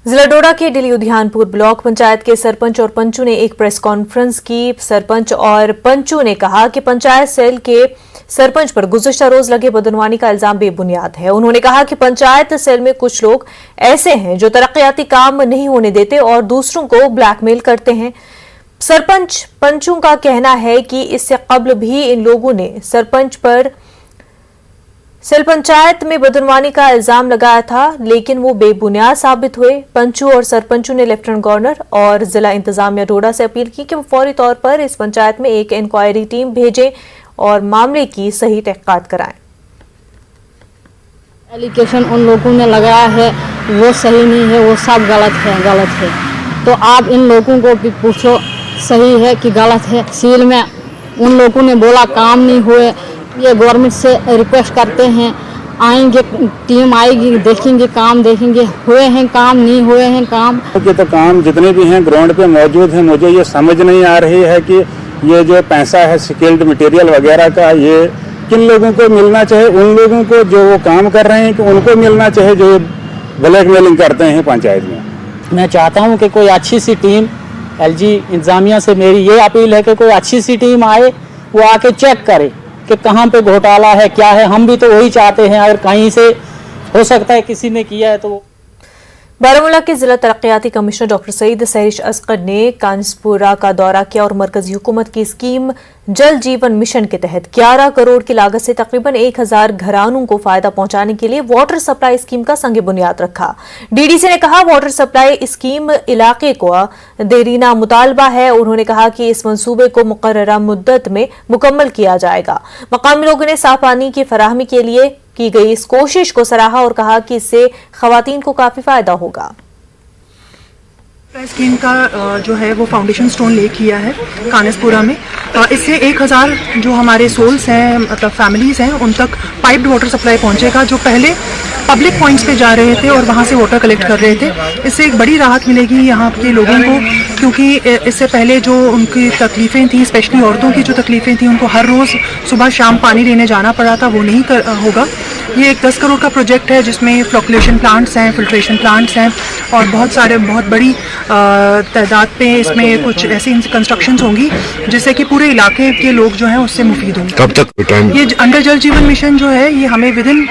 जिला डोडा के डिली उद्यानपुर ब्लॉक पंचायत के सरपंच और पंचों ने एक प्रेस कॉन्फ्रेंस की. सरपंच और पंचों ने कहा कि पंचायत सेल के सरपंच पर गुज़िश्ता रोज लगे बदनवानी का इल्जाम बेबुनियाद है. उन्होंने कहा कि पंचायत सेल में कुछ लोग ऐसे हैं जो तरक्याती काम नहीं होने देते और दूसरों को ब्लैकमेल करते हैं. सरपंच पंचों का कहना है कि इससे कबल भी इन लोगों ने सरपंच पर सेल पंचायत में बदनवानी का इल्जाम लगाया था, लेकिन वो बेबुनियाद साबित हुए. पंचों और सरपंचों ने लेफ्टिनेंट गवर्नर और जिला इंतजामिया डोडा से अपील की कि वो फौरी तौर पर इस पंचायत में एक इंक्वायरी टीम भेजें और मामले की सही तहकीकात कराएं. एलिगेशन उन लोगों ने लगाया है वो सही नहीं है, वो सब गलत है. तो आप इन लोगों को भी पूछो सही है कि गलत है. सील में उन लोगों ने बोला काम नहीं हुए. ये गवर्नमेंट से रिक्वेस्ट करते हैं, आएंगे टीम आएगी, देखेंगे काम, देखेंगे हुए हैं काम, नहीं हुए हैं काम. ये तो काम जितने भी हैं ग्राउंड पे मौजूद हैं. मुझे ये समझ नहीं आ रही है कि ये जो पैसा है स्किल्ड मटेरियल वगैरह का, ये किन लोगों को मिलना चाहिए. उन लोगों को जो वो काम कर रहे हैं कि उनको मिलना चाहिए जो ब्लैकमेलिंग करते हैं पंचायत में. मैं चाहता हूँ कि कोई अच्छी सी टीम, LG इंतजामिया से मेरी ये अपील है कि कोई अच्छी सी टीम आए, वो आके चेक करे कि कहाँ पे घोटाला है, क्या है. हम भी तो वही चाहते हैं. अगर कहीं से हो सकता है किसी ने किया है तो. बारामूला के जिला तरक्याती कमिश्नर डॉक्टर सईद सहरिश असगर ने कानसपुरा का दौरा किया और मरकजी हुकूमत की स्कीम जल जीवन मिशन के तहत 11 करोड़ की लागत से तकरीबन 1000 घरानों को फायदा पहुंचाने के लिए वाटर सप्लाई स्कीम का संग बुनियाद रखा. डीडीसी ने कहा वाटर सप्लाई स्कीम इलाके को देरीना मुतालबा है. उन्होंने कहा कि इस मंसूबे को मुकर्ररा मुद्दत में मुकम्मल किया जाएगा. मकामी लोगों ने साफ पानी की फराहमी के लिए की गई इस कोशिश को सराहा और कहा कि इससे खवातीन को काफी फायदा होगा. स्कीम का जो है वो फाउंडेशन स्टोन ले किया है कानसपुरा में. इससे 1000 जो हमारे सोल्स हैं, मतलब फैमिलीज हैं, उन तक पाइप्ड वाटर सप्लाई पहुंचेगा जो पहले पब्लिक पॉइंट्स पे जा रहे थे और वहाँ से वाटर कलेक्ट कर रहे थे. इससे एक बड़ी राहत मिलेगी यहाँ के लोगों को, क्योंकि इससे पहले जो उनकी तकलीफ़ें थी, स्पेशली औरतों की जो तकलीफ़ें थी, उनको हर रोज़ सुबह शाम पानी लेने जाना पड़ा था, वो नहीं होगा. ये एक 10 करोड़ का प्रोजेक्ट है जिसमें फ्लोकुलेशन प्लांट्स हैं, फिल्ट्रेशन प्लांट्स हैं और बहुत बड़ी तादाद पे इसमें कुछ ऐसी कंस्ट्रक्शंस होंगी जिससे कि पूरे इलाके के लोग जो हैं उससे मुफीद होंगे। कब तक टाइम? ये अंडर जल जीवन मिशन जो है ये हमें विदिन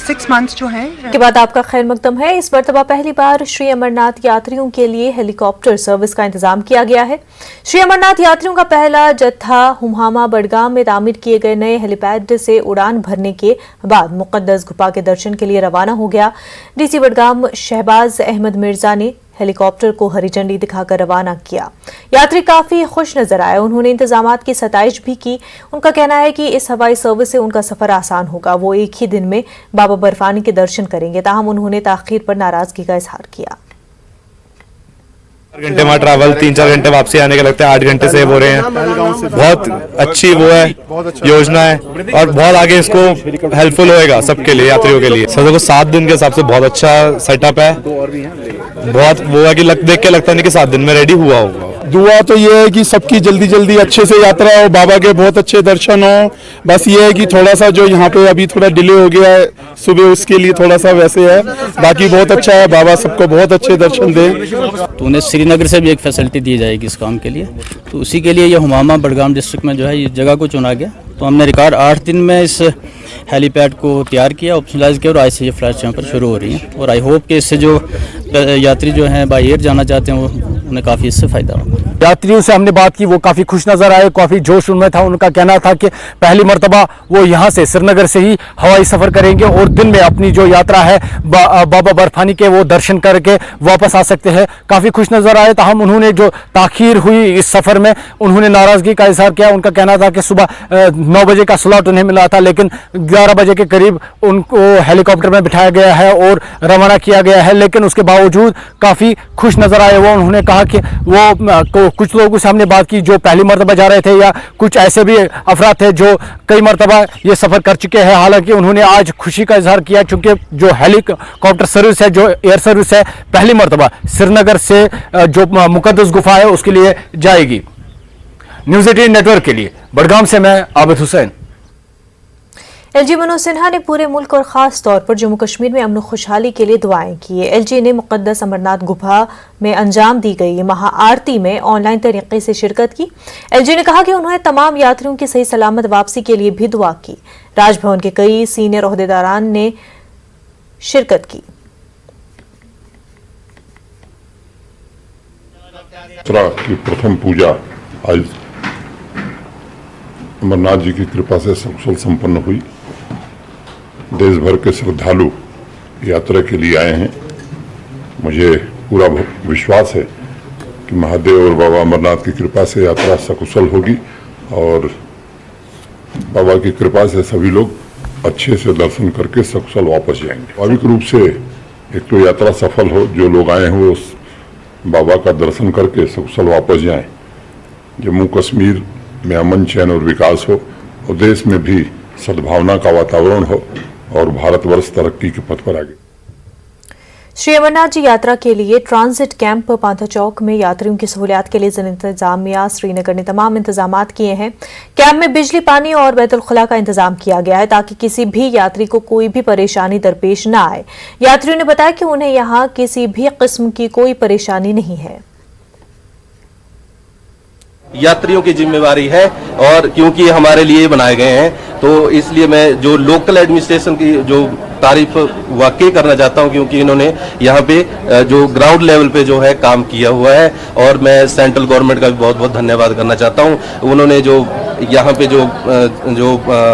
6 मंथ्स जो है के बाद आपका खैर मकदम है। इस मरतबा पहली बार श्री अमरनाथ यात्रियों के लिए हेलीकॉप्टर सर्विस का इंतजाम किया गया है। श्री अमरनाथ यात्रियों का पहला जत्था हुमामा बडगाम में तामीर किए गए नए हेलीपैड से उड़ान भरने के बाद मुकद्दस गुफा के दर्शन के लिए रवाना हो गया। डीसी बडगाम शहबाज अहमद मिर्जा ने हेलीकॉप्टर को हरी झंडी दिखाकर रवाना किया। यात्री काफी खुश नजर आए। उन्होंने इंतजामात की सताइश भी की। उनका कहना है कि इस हवाई सर्विस से उनका सफर आसान होगा। वो एक ही दिन में बाबा बर्फानी के दर्शन करेंगे। ताहम उन्होंने ताखीर पर नाराजगी का इजहार किया। 4 घंटे वहाँ ट्रैवल, 3-4 घंटे वापसी आने के लगते हैं, 8 घंटे सेव हो रहे हैं। बहुत अच्छी वो है योजना है और बहुत आगे इसको हेल्पफुल होएगा सबके लिए, यात्रियों के लिए। सर को 7 दिन के हिसाब से बहुत अच्छा सेटअप है। बहुत वो है कि देख के लगता नहीं कि 7 दिन में रेडी हुआ होगा। दुआ तो ये है कि सबकी जल्दी जल्दी अच्छे से यात्रा हो, बाबा के बहुत अच्छे दर्शन हो। बस ये है कि थोड़ा सा जो यहाँ पे अभी थोड़ा डिले हो गया है सुबह, उसके लिए थोड़ा सा वैसे है। बाकी बहुत अच्छा है, बाबा सबको बहुत अच्छे दर्शन दें। तो उन्हें श्रीनगर से भी एक फैसिलिटी दी जाएगी इस काम के लिए, तो उसी के लिए ये हुमामा बडगाम डिस्ट्रिक्ट में जो है ये जगह को चुना गया। तो हमने रिकॉर्ड 8 दिन में इस हेलीपैड को तैयार किया, ऑप्शनलाइज किया और आज से ये फ्लाइट्स यहाँ पर शुरू हो रही हैं। और आई होप कि इससे जो यात्री जो हैं बाय एयर जाना चाहते हैं वो उन्हें काफ़ी इससे फ़ायदा होगा। यात्रियों से हमने बात की, वो काफ़ी खुश नज़र आए, काफ़ी जोश उनमें था। उनका कहना था कि पहली मरतबा वो यहाँ से श्रीनगर से ही हवाई सफ़र करेंगे और दिन में अपनी जो यात्रा है बाबा बर्फानी के वो दर्शन करके वापस आ सकते हैं। काफ़ी खुश नज़र आए। ताहम उन्होंने जो ताख़ीर हुई इस सफ़र में उन्होंने नाराज़गी का इजहार किया। उनका कहना था कि सुबह 9 बजे का स्लॉट उन्हें मिला था, लेकिन 11 बजे के करीब उनको हेलीकॉप्टर में बिठाया गया है और रवाना किया गया है, लेकिन उसके बावजूद काफ़ी खुश नज़र आए। वो उन्होंने कहा कि वो कुछ लोगों से हमने बात की जो पहली मरतबा जा रहे थे या कुछ ऐसे भी अफराद थे जो कई मरतबा ये सफ़र कर चुके हैं। हालांकि उन्होंने आज खुशी का इजहार किया क्योंकि जो हेलीकॉप्टर सर्विस है, जो एयर सर्विस है, पहली मरतबा श्रीनगर से जो मुकद्दस गुफा है उसके लिए जाएगी। न्यूज़ 18 नेटवर्क के लिए बडगाम से मैं आबिद हुसैन। एलजी मनोज सिन्हा ने पूरे मुल्क और ख़ास तौर पर जम्मू कश्मीर में अमन खुशहाली के लिए दुआएं की। एलजी ने मुक़द्दस अमरनाथ गुफा में अंजाम दी गई महाआरती में ऑनलाइन तरीके से शिरकत की। एलजी ने कहा कि उन्होंने तमाम यात्रियों की सही सलामत वापसी के लिए भी दुआ की। राजभवन के कई सीनियर ओहदेदारान ने शिरकत की। की प्रथम पूजा आज अमरनाथ जी की कृपा से सकुशल संपन्न हुई। देश भर के श्रद्धालु यात्रा के लिए आए हैं। मुझे पूरा विश्वास है कि महादेव और बाबा अमरनाथ की कृपा से यात्रा सकुशल होगी और बाबा की कृपा से सभी लोग अच्छे से दर्शन करके सकुशल वापस जाएंगे। स्वाभाविक रूप से एक तो यात्रा सफल हो, जो लोग आए हैं वो बाबा का दर्शन करके सकुशल वापस जाएं। जम्मू कश्मीर में अमन चैन और विकास हो और देश में भी सद्भावना का वातावरण हो और भारतवर्ष तरक्की के पथ पर आगे। श्री अमरनाथ जी यात्रा के लिए ट्रांजिट कैंप पांथा चौक में यात्रियों की सहूलियात के लिए जिला इंतजामिया श्रीनगर ने तमाम इंतजामात किए हैं। कैंप में बिजली, पानी और बैतुल खुला का इंतजाम किया गया है ताकि किसी भी यात्री को कोई भी परेशानी दरपेश न आए। यात्रियों ने बताया कि उन्हें यहाँ किसी भी किस्म की कोई परेशानी नहीं है। यात्रियों की जिम्मेवारी है और क्योंकि हमारे लिए बनाए गए हैं तो इसलिए मैं जो लोकल एडमिनिस्ट्रेशन की जो तारीफ वाकई करना चाहता हूं, क्योंकि इन्होंने यहाँ पे जो ग्राउंड लेवल पे जो है काम किया हुआ है और मैं सेंट्रल गवर्नमेंट का भी बहुत बहुत धन्यवाद करना चाहता हूं। उन्होंने जो यहाँ पे जो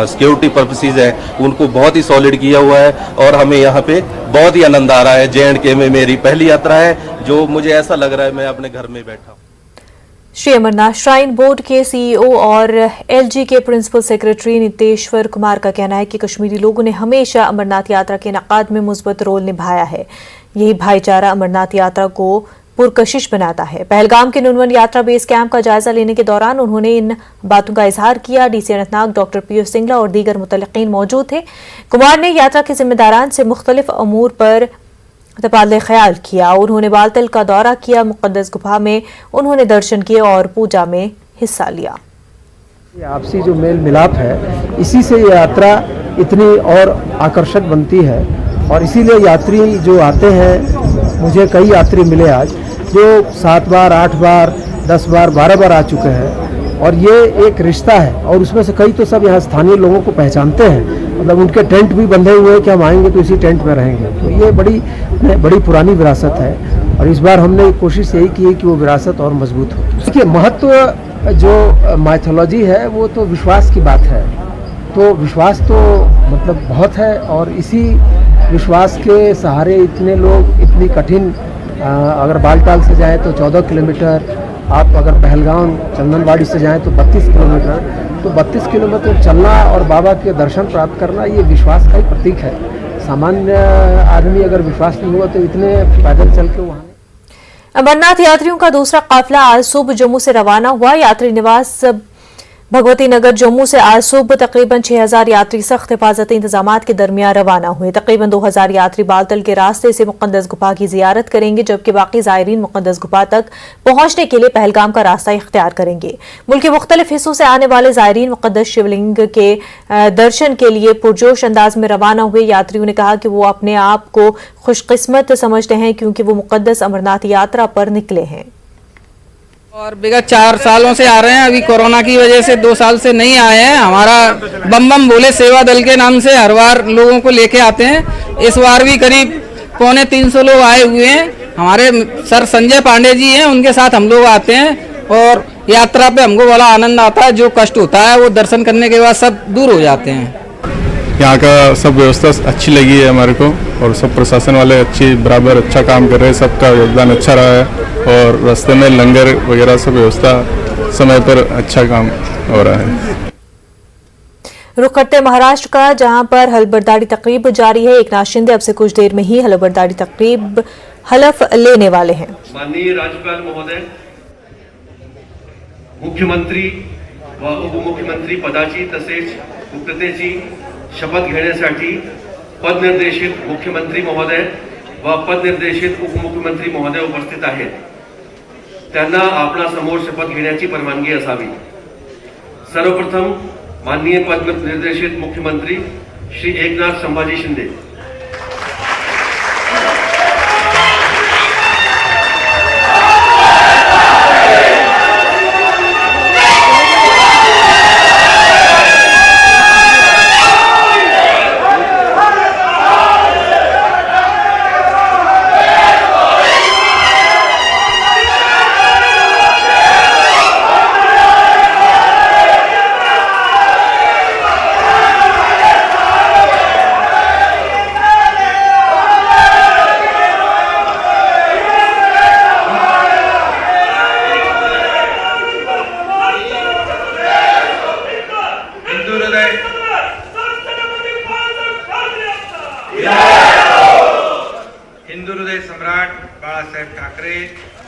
सिक्योरिटी पर्पसेस है उनको बहुत ही सॉलिड किया हुआ है और हमें यहाँ पे बहुत ही आनंद आ रहा है। J&K में मेरी पहली यात्रा है, जो मुझे ऐसा लग रहा है मैं अपने घर में बैठा हूँ। श्री अमरनाथ श्राइन बोर्ड के सीईओ और एलजी के प्रिंसिपल सेक्रेटरी नितेश्वर कुमार का कहना है कि कश्मीरी लोगों ने हमेशा अमरनाथ यात्रा के इनेकाद में मुस्बत रोल निभाया है। यही भाईचारा अमरनाथ यात्रा को पुरकशिश बनाता है। पहलगाम के नुनवन यात्रा बेस कैंप का जायजा लेने के दौरान उन्होंने इन बातों का इजहार किया। डीसी अनंतनाग डॉक्टर पीयूष सिंगला और दीगर मुतल्लिकीन मौजूद थे। कुमार ने यात्रा के जिम्मेदारान से मुख्तलिफ अमूर पर तबादले ख्याल किया। उन्होंने बालतल का दौरा किया। मुक़द्दस गुफा में उन्होंने दर्शन किए और पूजा में हिस्सा लिया। आपसी जो मेल मिलाप है, इसी से ये यात्रा इतनी और आकर्षक बनती है और इसीलिए यात्री जो आते हैं, मुझे कई यात्री मिले आज जो 7 बार 8 बार 10 बार 12 बार आ चुके हैं और ये एक रिश्ता है और उसमें से कई तो सब यहाँ स्थानीय लोगों को पहचानते हैं, मतलब उनके टेंट भी बंधे हुए हैं कि हम आएंगे तो इसी टेंट में रहेंगे। तो ये बड़ी पुरानी विरासत है और इस बार हमने कोशिश यही की है कि वो विरासत और मजबूत हो। इसके महत्व जो माइथोलॉजी है वो तो विश्वास की बात है, तो विश्वास तो मतलब बहुत है और इसी विश्वास के सहारे इतने लोग इतनी कठिन अगर बालटाल से जाएँ तो 14 किलोमीटर, आप अगर पहलगाम चंदनबाड़ी से जाएं तो 32 किलोमीटर, तो 32 किलोमीटर चलना और बाबा के दर्शन प्राप्त करना ये विश्वास का ही प्रतीक है। सामान्य आदमी अगर विश्वास नहीं हुआ तो इतने पैदल चल के वहाँ। अमरनाथ यात्रियों का दूसरा काफिला आज सुबह जम्मू से रवाना हुआ। यात्री निवास भगवती नगर जम्मू से आज सुबह तकरीबन 6000 यात्री सख्त हिफाजती इंतजामात के दरमियान रवाना हुए। तकरीबन 2000 यात्री बालतल के रास्ते से मुक़द्दस गुफा की जियारत करेंगे, जबकि बाकी ज़ायरीन मुक़द्दस गुफा तक पहुंचने के लिए पहलगाम का रास्ता इख्तियार करेंगे। मुल्क के मुख्तलिफ हिस्सों से आने वाले ज़ायरीन मुक़द्दस शिवलिंग के दर्शन के लिए पुरजोश अंदाज में रवाना हुए। यात्रियों ने कहा कि वो अपने आप को खुशकिस्मत समझते हैं क्योंकि वो मुक़द्दस अमरनाथ यात्रा पर निकले हैं। और विगत 4 सालों से आ रहे हैं, अभी कोरोना की वजह से 2 साल से नहीं आए हैं। हमारा बम बम भोले सेवा दल के नाम से हर बार लोगों को लेके आते हैं। इस बार भी करीब 250 लोग आए हुए हैं। हमारे सर संजय पांडे जी हैं, उनके साथ हम लोग आते हैं और यात्रा पे हमको बड़ा आनंद आता है। जो कष्ट होता है वो दर्शन करने के बाद सब दूर हो जाते हैं। यहाँ का सब व्यवस्था अच्छी लगी है हमारे को और सब प्रशासन वाले बराबर अच्छा काम कर रहे हैं, सबका योगदान अच्छा रहा है और रास्ते में लंगर वगैरह सब व्यवस्था समय पर अच्छा काम हो रहा है। रुख करते महाराष्ट्र का, जहां पर हलबरदारी तकरीब जारी है। एकनाथ शिंदे अब से कुछ देर में ही हलबरदारी तकरीब हलफ लेने वाले हैं। माननीय राज्यपाल महोदय, मुख्यमंत्री व उपमुख्यमंत्री पदाची तसेच गुप्ततेची शपथ घेण्यासाठी पदनिर्देशित मुख्यमंत्री महोदय व पदनिर्देशित उपमुख्यमंत्री महोदय उपस्थित आहेत। त्यांना आपणासमोर शपथ घेण्याची परवानगी असावी। सर्वप्रथम माननीय पदनिर्देशित मुख्यमंत्री श्री एकनाथ संभाजी शिंदे।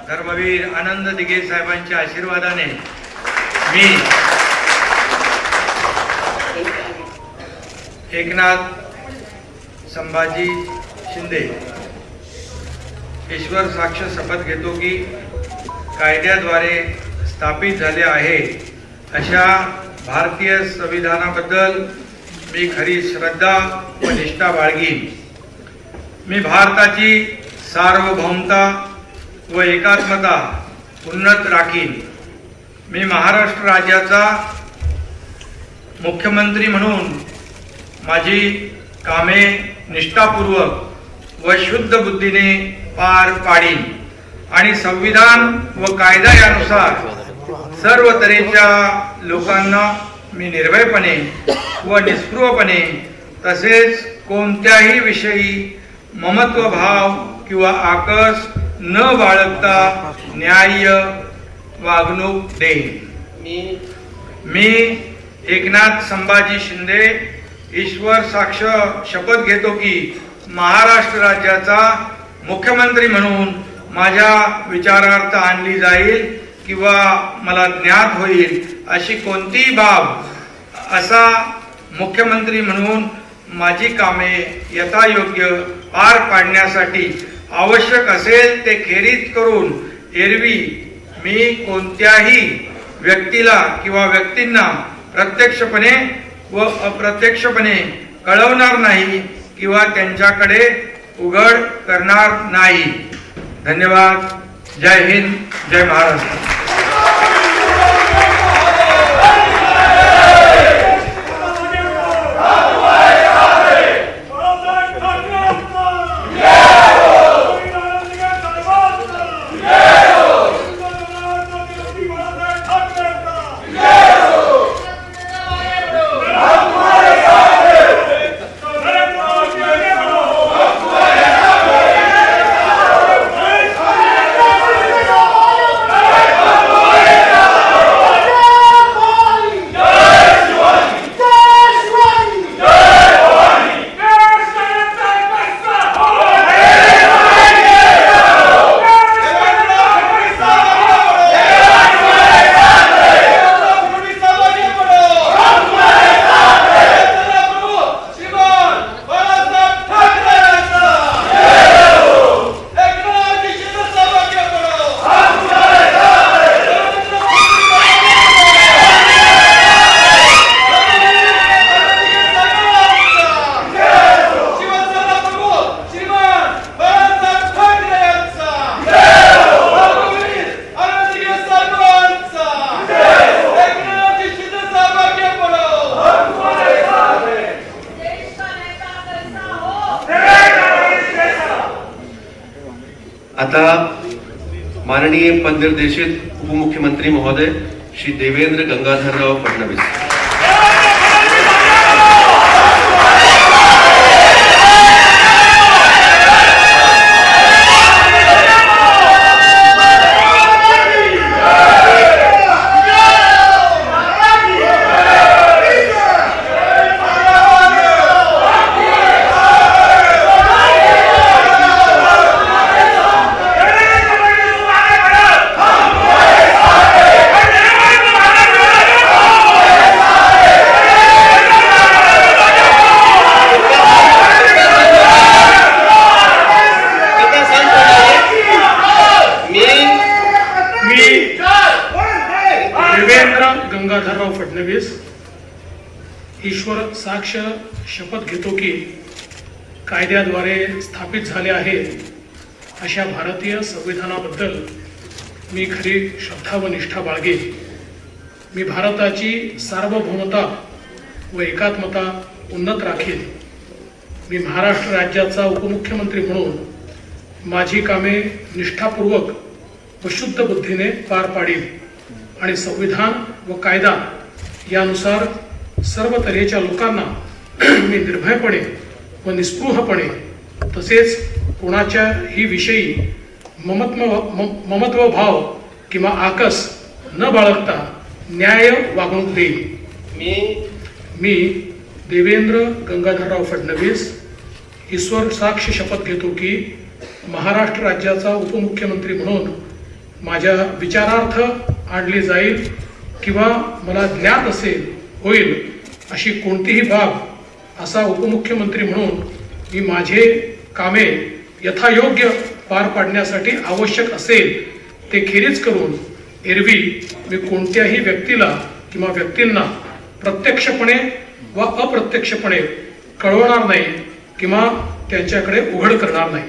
धर्मवीर आनंद दिघे साहेबांच्या आशीर्वादाने मी एकनाथ संभाजी शिंदे ईश्वर साक्ष शपथ घेतो की कायद्याद्वारे स्थापित झाले आहे अशा भारतीय संविधानाबद्दल मी खरी श्रद्धा व निष्ठा बाळगीन। मी भारताची सार्वभौमता व एकात्मता उन्नत राखीन। मी महाराष्ट्र राज्याचा मुख्यमंत्री म्हणून माझी कामे निष्ठापूर्वक व शुद्ध बुद्धीने पार पाडीन आणि संविधान व कायदा यानुसार सर्व तऱ्हेच्या लोकांना मी निर्भयपणे व निस्पृहपणे तसेच कोणत्याही विषयी ममत्वभाव किंवा आकस न बाळगता न्याय्य वागणूक देईन। मी एकनाथ संभाजी शिंदे ईश्वर साक्ष शपथ घेतो की महाराष्ट्र राज्याचा मुख्यमंत्री म्हणून माझ्या विचारार्थ आणली जाईल किंवा मला ज्ञात होईल अशी कोणतीही बाब असा मुख्यमंत्री म्हणून माझी कामे यथायोग्य पार पाडण्यासाठी आवश्यक असेल ते खेरीज करून एरवी मी कोणत्याही व्यक्तीला किंवा व्यक्तींना प्रत्यक्षपणे व अप्रत्यक्षपणे कळवणार नाही किंवा त्यांच्याकडे उघड करणार नाही। धन्यवाद। जय हिंद, जय महाराष्ट्र. आता माननीय पदनिर्देशित उपमुख्यमंत्री महोदय श्री देवेंद्र गंगाधरराव फडणवीस. गंगाधरराव फडणवीस ईश्वर साक्ष शपथ घेतो की कायद्याद्वारे स्थापित झाले आहे अशा भारतीय संविधानाबद्दल मी खरी श्रद्धा व निष्ठा बाळगेन. मी भारताची सार्वभौमता व एकात्मता उन्नत राखीन. मी महाराष्ट्र राज्याचा उपमुख्यमंत्री म्हणून माझी कामे निष्ठापूर्वक व शुद्ध बुद्धीने पार पाडीन आणि संविधान व कायदा यानुसार सर्व तऱ्हेच्या लोकांना मी निर्भयपणे व निस्पृहपणे तसेच कोणाच्याही विषयी ममत्व भाव किंवा आकस न बाळगता न्याय वागणूक देईन. मी देवेंद्र गंगाधरराव फडणवीस ईश्वर साक्ष शपथ घेतो की महाराष्ट्र राज्याचा उपमुख्यमंत्री म्हणून माझ्या विचारार्थ आणली जाईल किंवा मला ज्ञात होईल अशी कोणतीही बाब असा उपमुख्यमंत्री म्हणून मी माझे कामे यथायोग्य पार पाडण्यासाठी आवश्यक असेल ते खेरीज करून एरवी मी कोणत्याही व्यक्तीला किंवा व्यक्तींना प्रत्यक्षपणे व अप्रत्यक्षपणे कळवणार नाही किंवा त्यांच्याकडे उघड करणार नाही.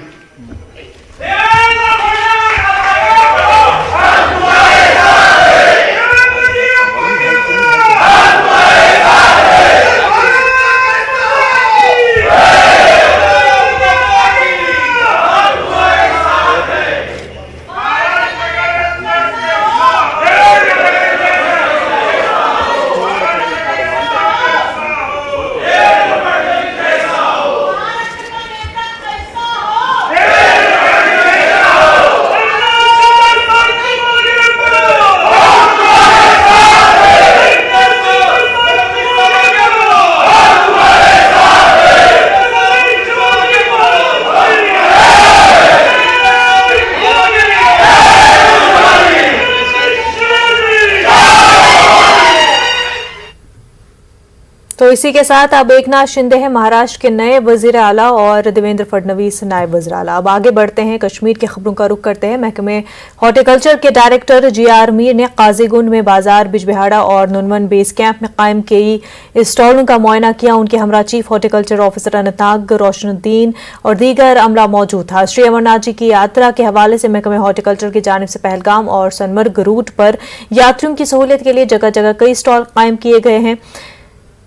तो इसी के साथ अब एकनाथ शिंदे हैं महाराष्ट्र के नए वजीर आला और देवेंद्र फडणवीस नायब वजीर आला। अब आगे बढ़ते हैं, कश्मीर की खबरों का रुख करते हैं। महकमे हॉर्टिकल्चर के डायरेक्टर जीआर मीर ने काजीगुंड में बाजार, बिजबिहाड़ा और नुनवन बेस कैंप में कायम कई स्टॉलों का मुआयना किया। उनके हमरा चीफ हॉर्टिकल्चर ऑफिसर अनंतनाग, रोशनुद्दीन और दीगर अमला मौजूद था। श्री अमरनाथ जी की यात्रा के हवाले से महकमे हॉर्टिकल्चर की जानिब से पहलगाम और सोनमर्ग रूट पर यात्रियों की सहूलियत के लिए जगह जगह कई स्टॉल कायम किए गए हैं।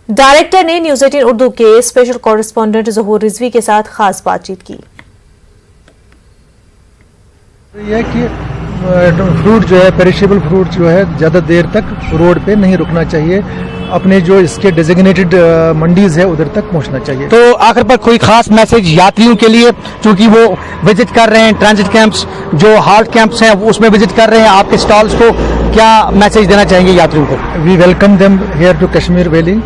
डायरेक्टर ने न्यूज 18 उर्दू के स्पेशल कॉरेस्पॉन्डेंट ज़हूर रिजवी के साथ खास बातचीत की। यह कि फ्रूट जो है, पेरिशेबल फ्रूट जो है, ज़्यादा देर तक रोड पे नहीं रुकना चाहिए। अपने जो इसके डेजिग्नेटेड मंडीज है उधर तक पहुंचना चाहिए। तो आखिर पर कोई खास मैसेज यात्रियों के लिए, क्योंकि वो विजिट कर रहे हैं ट्रांजिट कैंप्स, जो हाल्ट कैंप्स हैं उसमें विजिट कर रहे हैं, आपके स्टॉल्स को क्या मैसेज देना चाहेंगे यात्रियों को? We welcome them here to Kashmir valley.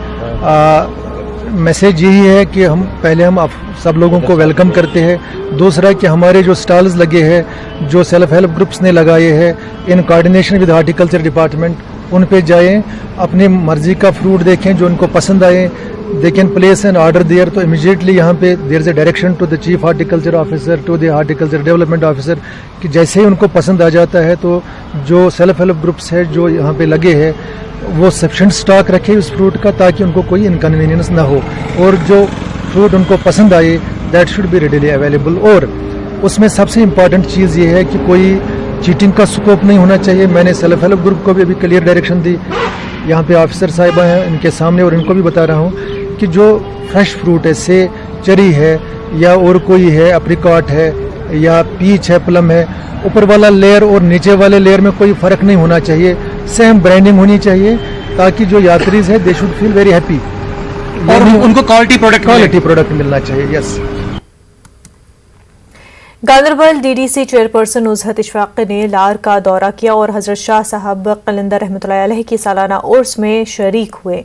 Message यही है कि हम सब लोगों को वेलकम करते हैं। दूसरा कि हमारे जो स्टॉल्स लगे हैं, जो सेल्फ हेल्प ग्रुप्स ने लगाए हैं, in coordination with horticulture department, उन पे जाएं, अपनी मर्जी का फ्रूट देखें, जो उनको पसंद आए they can place an order there. तो इमीडिएटली यहाँ पे there is a direction to the chief horticulture officer, to the horticulture development officer कि जैसे ही उनको पसंद आ जाता है तो जो सेल्फ हेल्प ग्रुप्स है जो यहाँ पे लगे हैं वो सफिशेंट स्टॉक रखे उस फ्रूट का, ताकि उनको कोई इनकन्वीनियंस ना हो, और जो फ्रूट उनको पसंद आए that should be readily available. और उसमें सबसे इम्पॉर्टेंट चीज़ ये है कि कोई चीटिंग का स्कोप नहीं होना चाहिए। मैंने सेल्फ हेल्प ग्रुप को भी अभी क्लियर डायरेक्शन दी, यहाँ पे ऑफिसर साहिबा हैं इनके सामने, और इनको भी बता रहा हूँ कि जो फ्रेश फ्रूट है, से चेरी है या और कोई है, अप्रिकॉट है या पीच है, प्लम है, ऊपर वाला लेयर और नीचे वाले लेयर में कोई फ़र्क नहीं होना चाहिए, सेम ब्रांडिंग होनी चाहिए, ताकि जो यात्रीज है they should feel very happy और उनको क्वालिटी प्रोडक्ट मिलना चाहिए। Yes. Ganderbal DDC chairperson Nuzhat Ishfaq ने लार का दौरा किया और हजरत शाह साहब कलंदर रहमतुल्लाह अलैह की सालाना उर्स में शरीक हुए।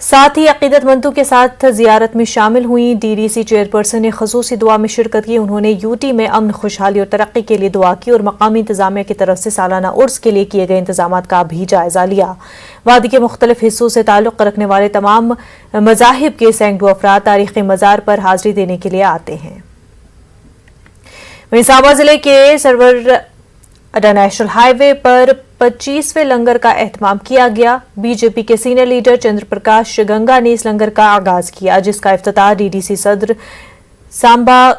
साथ ही अकीदतमंदों के साथ जियारत में शामिल हुई। डीडीसी चेयरपर्सन ने खसूसी दुआ में शिरकत की। उन्होंने यूटी में अमन, खुशहाली और तरक्की के लिए दुआ की और मकामी इंतजामिया की तरफ से सालाना उर्स के लिए किए गए इंतजाम का भी जायजा लिया। वादी के मुख्तलिफ हिस्सों से ताल्लुक़ रखने वाले तमाम मज़ाहिब के सैकड़ों अफराद तारीख़ी मज़ार पर हाजिरी देने के लिए आते हैं। वहीं सांबा जिले के सरवर नेशनल हाईवे पर 25वें लंगर का एहतमाम किया गया। बीजेपी के सीनियर लीडर चंद्र प्रकाश गंगा ने इस लंगर का आगाज किया, जिसका इफ्तिताह डीडीसी सदर सांबा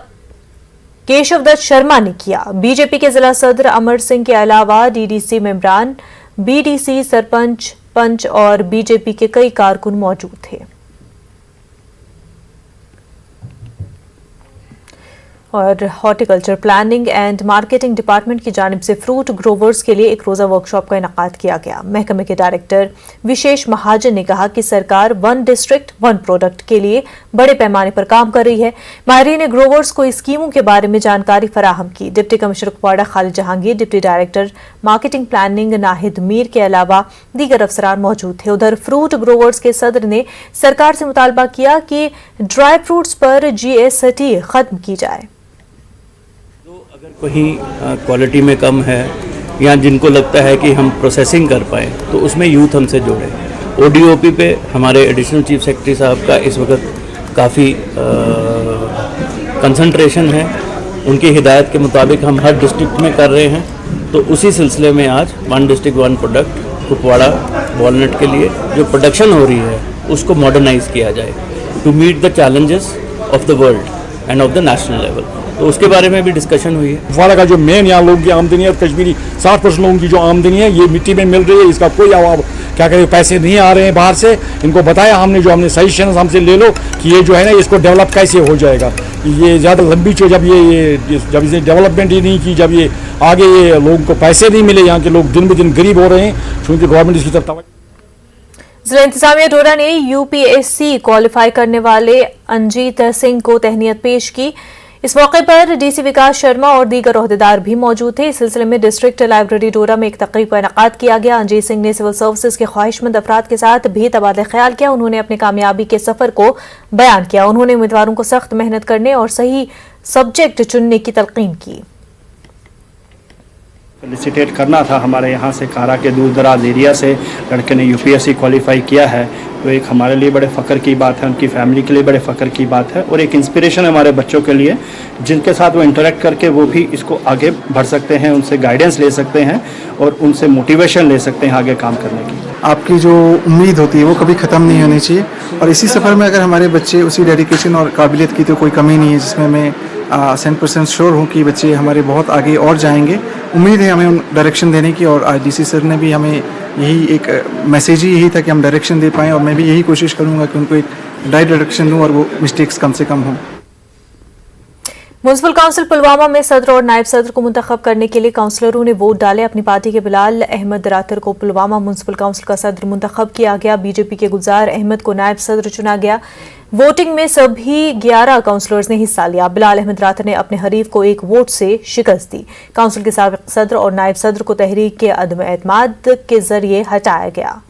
केशव दत्त शर्मा ने किया। बीजेपी के जिला सदर अमर सिंह के अलावा डीडीसी मेंबरान, बीडीसी, सरपंच, पंच और बीजेपी के कई कारकुन मौजूद थे। और horticulture planning and marketing department की जानिब से फ्रूट ग्रोवर्स के लिए एक रोज़ा वर्कशॉप का इनेकाद किया गया। महकमे के डायरेक्टर विशेष महाजन ने कहा कि सरकार 1 डिस्ट्रिक्ट 1 प्रोडक्ट के लिए बड़े पैमाने पर काम कर रही है। माहिरीन ने ग्रोवर्स को स्कीमों के बारे में जानकारी फराहम की। Deputy commissioner Kupwara Khalid Jahangir, deputy director marketing planning Nahid Mir के अलावा दीगर अफसरान मौजूद थे। उधर फ्रूट ग्रोवर्स के सदर ने सरकार से मुतालबा किया कि ड्राई फ्रूट्स पर GST खत्म की जाए। कहीं क्वालिटी में कम है या जिनको लगता है कि हम प्रोसेसिंग कर पाएँ तो उसमें यूथ हमसे जोड़े। ODOP पे हमारे एडिशनल चीफ सेक्रेटरी साहब का इस वक्त काफ़ी कंसंट्रेशन है। उनकी हिदायत के मुताबिक हम हर डिस्ट्रिक्ट में कर रहे हैं। तो उसी सिलसिले में आज 1 डिस्ट्रिक्ट 1 प्रोडक्ट कुपवाड़ा वॉलनट के लिए जो प्रोडक्शन हो रही है उसको मॉडर्नाइज किया जाए to meet the challenges of the world and of the national level. तो उसके बारे में भी डिस्कशन हुई है। कुपवाड़ा का जो मेन यहाँ लोगों की आमदनी है, कश्मीरी 60% लोगों की जो आमदनी है ये मिट्टी में मिल रही है, इसका कोई क्या करें, पैसे नहीं आ रहे हैं बाहर से। इनको बताया हमने, जो हमने सजेशन हमसे ले लो कि ये जो है ना इसको डेवलप कैसे हो जाएगा। ये ज़्यादा लंबी चीज़, जब इसे डेवलपमेंट ही नहीं की, जब ये आगे ये लोगों को पैसे नहीं मिले, यहाँ के लोग दिन ब दिन गरीब हो रहे हैं, क्योंकि गवर्नमेंट इसकी तरफ जिला इंतजामिया डोडा ने UPSC क्वालिफाई करने वाले अंजीत सिंह को तहनीत पेश की। इस मौके पर डीसी विकास शर्मा और दीगर ओहदेदार भी मौजूद थे। इस सिलसिले में डिस्ट्रिक्ट लाइब्रेरी डोडा में एक तकरीब का इनेकाद किया गया। अंजीत सिंह ने सिविल सर्विसेज के ख्वाहिशमंद अफराद के साथ भी तबादला ख्याल किया। उन्होंने अपनी कामयाबी के सफर को बयान किया। उन्होंने उम्मीदवारों को सख्त मेहनत करने और सही सब्जेक्ट चुनने की तलकीन की। फेलिसिटेट करना था हमारे यहाँ से कारा के दूर दराज एरिया से लड़के ने यूपीएससी क्वालिफाई किया है, तो एक हमारे लिए बड़े फ़ख्र की बात है, उनकी फैमिली के लिए बड़े फ़ख्र की बात है और एक इंस्पिरेशन है हमारे बच्चों के लिए, जिनके साथ वो इंटरेक्ट करके वो भी इसको आगे बढ़ सकते हैं, उनसे गाइडेंस ले सकते हैं और उनसे मोटिवेशन ले सकते हैं आगे काम करने की। आपकी जो उम्मीद होती है वो कभी ख़त्म नहीं होनी चाहिए और इसी सफ़र में अगर हमारे बच्चे उसी डेडिकेशन और काबिलियत की तो कोई कमी नहीं है, जिसमें मैं 100% श्योर हूँ कि बच्चे हमारे बहुत आगे और जाएंगे। उम्मीद है हमें डायरेक्शन देने की और आज डीसी सर ने भी हमें यही एक मैसेज ही यही था कि हम डायरेक्शन दे पाएँ और मैं भी यही कोशिश करूँगा कि उनको एक राइट डायरेक्शन दूँ और वो मिस्टेक्स कम से कम हों। म्युनिसिपल काउंसिल पुलवामा में सदर और नायब सदर को मुंतखब करने के लिए काउंसलरों ने वोट डाले। अपनी पार्टी के बिलाल अहमद रातर को पुलवामा म्युनिसिपल काउंसिल का सदर मुंतखब किया गया। बीजेपी के गुलजार अहमद को नायब सदर चुना गया। वोटिंग में सभी 11 काउंसलर्स ने हिस्सा लिया। बिलाल अहमद रातर ने अपने हरीफ को 1 वोट से शिकस्त दी। काउंसिल के साबिक सदर और नायब सदर को तहरीक के अदम एतमाद के जरिए हटाया गया।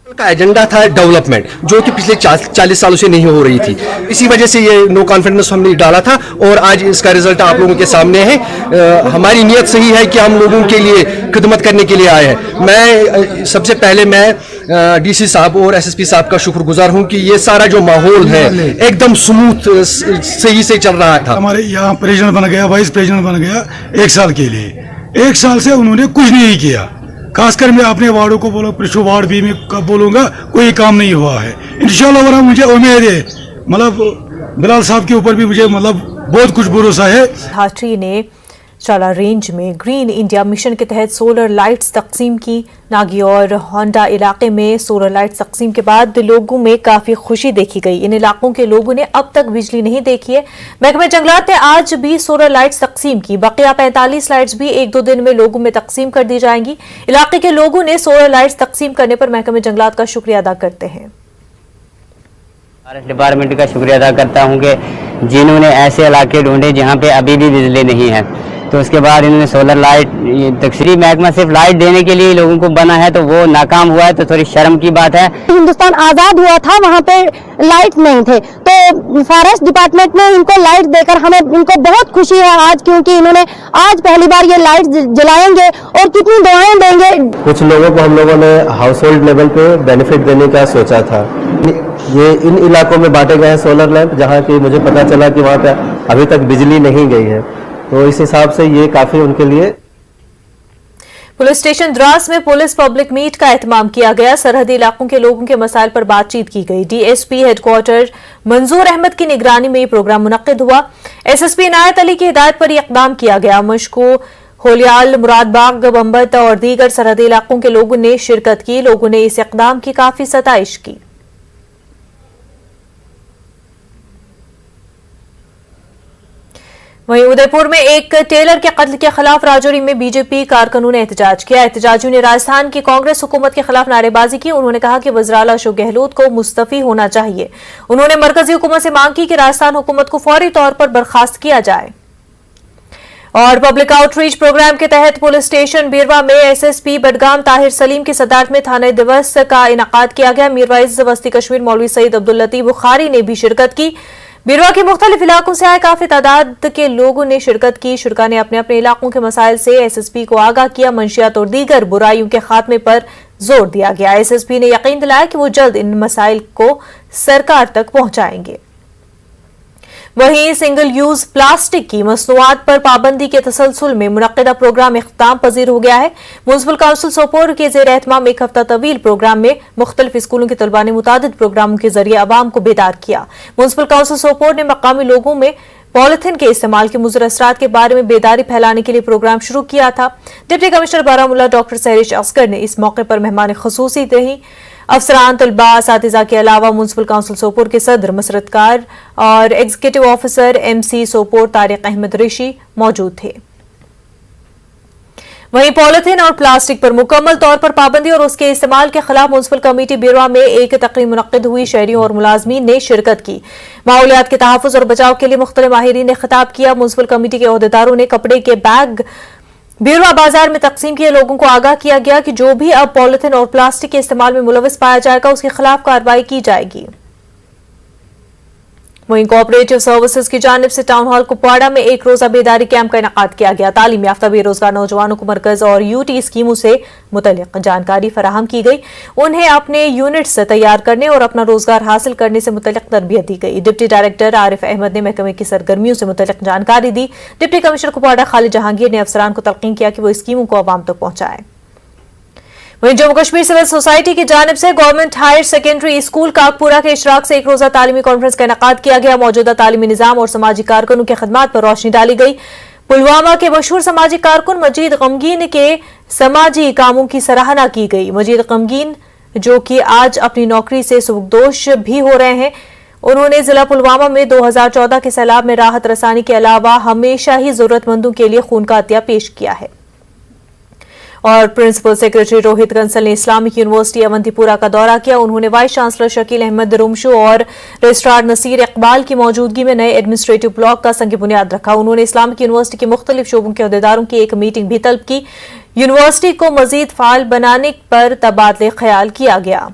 का एजेंडा था डेवलपमेंट, जो कि पिछले 40 सालों से नहीं हो रही थी। इसी वजह से ये नो कॉन्फिडेंस हमने डाला था और आज इसका रिजल्ट आप लोगों के सामने है। हमारी नीयत सही है कि हम लोगों के लिए खिदमत करने के लिए आए हैं। मैं सबसे पहले डीसी साहब और एसएसपी साहब का शुक्रगुजार हूं कि ये सारा जो माहौल है एकदम स्मूथ सही से चल रहा था। हमारे यहाँ प्रेसिडेंट बन गया, वाइस प्रेसिडेंट बन गया 1 साल के लिए। 1 साल से उन्होंने कुछ नहीं किया। खासकर मैं अपने वार्डों को बोलो, पिछू वार्ड भी में बोलूंगा, कोई काम नहीं हुआ है। इंशाल्लाह मुझे उम्मीद है, मतलब बिलाल साहब के ऊपर भी मुझे बहुत कुछ भरोसा है। धात्री ने चाला रेंज में ग्रीन इंडिया मिशन के तहत सोलर लाइट्स तकसीम की। नागी और होंडा इलाके में सोलर लाइट्स तकसीम के बाद लोगों में काफी खुशी देखी गई। इन इलाकों के लोगों ने अब तक बिजली नहीं देखी है। महकमे जंगलात ने आज भी सोलर लाइट्स तकसीम की। बकिया 45 लाइट्स भी 1-2 दिन में लोगों में तकसीम कर दी जाएंगी। इलाके के लोगों ने सोलर लाइट्स तकसीम करने पर महकमे जंगलात का शुक्रिया अदा करते हैं। डिपार्टमेंट का शुक्रिया अदा करता हूं कि जिन्होंने ऐसे इलाके ढूंढे जहां पे अभी भी बिजली नहीं है, तो उसके बाद इन्होंने सोलर लाइट, तकसीरी महकमा सिर्फ लाइट देने के लिए लोगों को बना है, तो वो नाकाम हुआ है, तो थोड़ी शर्म की बात है। हिंदुस्तान आज़ाद हुआ था, वहाँ पे लाइट नहीं थे, तो फॉरेस्ट डिपार्टमेंट ने इनको लाइट देकर हमें इनको बहुत खुशी है आज, क्योंकि इन्होंने आज पहली बार ये लाइट जलाएंगे और कितनी दुआएं देंगे। कुछ लोगों को हम लोगों ने हाउस होल्ड लेवल पे बेनिफिट देने का सोचा था। ये इन इलाकों में बांटे गए हैं सोलर लैंप, जहाँ की मुझे पता चला कि वहाँ पे अभी तक बिजली नहीं गई है, तो इस हिसाब से ये काफी उनके लिए। पुलिस स्टेशन द्रास में पुलिस पब्लिक मीट का एहतमाम किया गया। सरहदी इलाकों के लोगों के मसाइल पर बातचीत की गई। डीएसपी हेडक्वार्टर मंजूर अहमद की निगरानी में ये प्रोग्राम मुनक्किद हुआ। एसएसपी इनायत अली की हिदायत पर यह इकदाम किया गया। मशको, होलियाल, मुरादबाग, बम्बत और दीगर सरहदी इलाकों के लोगों ने शिरकत की। लोगों ने इस इकदाम की काफी सताइश की। वहीं उदयपुर में एक टेलर के कत्ल के खिलाफ राजौरी में बीजेपी कारकुनों ने एहतजाज किया। एहतजाजियों ने राजस्थान की कांग्रेस हुकूमत के खिलाफ नारेबाजी की। उन्होंने कहा कि वज़ीर-ए-आला अशोक गहलोत को मुस्तफी होना चाहिए। उन्होंने मरकजी हुकूमत से मांग की कि राजस्थान हुकूमत को फौरी तौर पर बर्खास्त किया जाए। और पब्लिक आउटरीच प्रोग्राम के तहत पुलिस स्टेशन बीरवा में एसएसपी बडगाम ताहिर सलीम की सदारत में थाना दिवस का इनाकाद किया गया। मीरवाइज वस्ती कश्मीर मौलवी सईद अब्दुल लतीफ बुखारी ने भी शिरकत की। बीरवा के मुख्तलिफ इलाकों से आए काफी तादाद के लोगों ने शिरकत की। शुरका ने अपने अपने इलाकों के मसाइल से एसएसपी को आगाह किया। मंशियात और दीगर बुराइयों के खात्मे पर जोर दिया गया। एसएसपी ने यकीन दिलाया कि वो जल्द इन मसाइल को सरकार तक पहुंचाएंगे। वहीं सिंगल यूज प्लास्टिक की मसनूआत पर पाबंदी के तसलसल में मुनक्किदा प्रोग्राम इख्तिताम पजीर हो गया है। म्युनिसिपल काउंसिल सोपोर के ज़ेर एहतमाम एक हफ्ता तवील प्रोग्राम में मुख्तलिफ स्कूलों के तलबा ने मुतादिद प्रोग्रामों के जरिए अवाम को बेदार किया। म्युनिसिपल काउंसिल सोपोर ने मकामी लोगों में पॉलिथीन के इस्तेमाल के मुज़र असरात के बारे में बेदारी फैलाने के लिए प्रोग्राम शुरू किया था। Deputy commissioner Baramulla doctor Sehrish Asgar ने इस मौके पर मेहमान खुसूसी रही। अफसरान, तलबा, असातिज़ा के अलावा म्युनिसिपल काउंसिल सोपोर के सदर मसरतकार और executive officer MC Sopore Tariq Ahmad Rishi मौजूद थे। वहीं पॉलिथीन और प्लास्टिक पर मुकम्मल तौर पर पाबंदी और उसके इस्तेमाल के खिलाफ म्युनिसिपल कमेटी बीरवा में एक तकरीब मुनक्किद हुई। शहरियों और मुलाजमीन ने शिरकत की। माहौलियात के तहफ़्फ़ुज़ और बचाव के लिए मुख्तलिफ माहिरीन ने खिताब किया। म्युनिसिपल कमेटी के अहदेदारों ने कपड़े के बैग बीरवा बाजार में तकसीम किए। लोगों को आगाह किया गया कि जो भी अब पॉलिथीन और प्लास्टिक के इस्तेमाल में मुलविस पाया जाएगा उसके खिलाफ कार्रवाई की जाएगी। वहीं कोऑपरेटिव सर्विसेज की जानिब से टाउन हॉल कुपवाड़ा में एक रोजा बेदारी कैंप का इनेकाद किया गया। तालीम याफ्ता बेरोजगार नौजवानों को मरकज और यूटी स्कीमों से मुतल्लिक जानकारी फराहम की गई। उन्हें अपने यूनिट्स तैयार करने और अपना रोजगार हासिल करने से मुतल्लिक तरबियत दी गई। डिप्टी डायरेक्टर आरिफ अहमद ने महकमे की सरगर्मियों से मुतल्लिक जानकारी दी। डिप्टी कमिश्नर कुपवाड़ा खालिद जहांगीर ने अफसरान को तलकीन किया कि वो स्कीमों को अवाम तक पहुंचाएं। वहीं जम्मू कश्मीर सिविल सोसाइटी की जानिब से गवर्नमेंट हायर सेकेंडरी स्कूल काकपुरा के इशराक से एक रोजा तालीमी कॉन्फ्रेंस का इनेकाद किया गया। मौजूदा तालीमी निजाम और समाजी कारकुनों की खिदमत पर रोशनी डाली गई। पुलवामा के मशहूर समाजी कारकुन मजीद गमगीन के समाजी कामों की सराहना की गई। मजीद गमगीन जो कि आज अपनी नौकरी से सुबकदोश भी हो रहे हैं, उन्होंने जिला पुलवामा में 2014 के सैलाब में राहत रसानी के अलावा हमेशा ही जरूरतमंदों के लिए खून का अतिया पेश किया है। और प्रिंसिपल सेक्रेटरी रोहित कंसल ने इस्लामिक यूनिवर्सिटी अवंतीपुरा का दौरा किया। उन्होंने वाइस चांसलर शकील अहमद रुमशु और रजिस्ट्रार नसीर इकबाल की मौजूदगी में नए एडमिनिस्ट्रेटिव ब्लॉक का संग बुनियाद रखा। उन्होंने इस्लामिक यूनिवर्सिटी के मुख्तलिफ शोबों के अहदेदारों की एक मीटिंग भी तलब की। यूनिवर्सिटी को मजीद फाल बनाने पर तबादले ख्याल किया गया।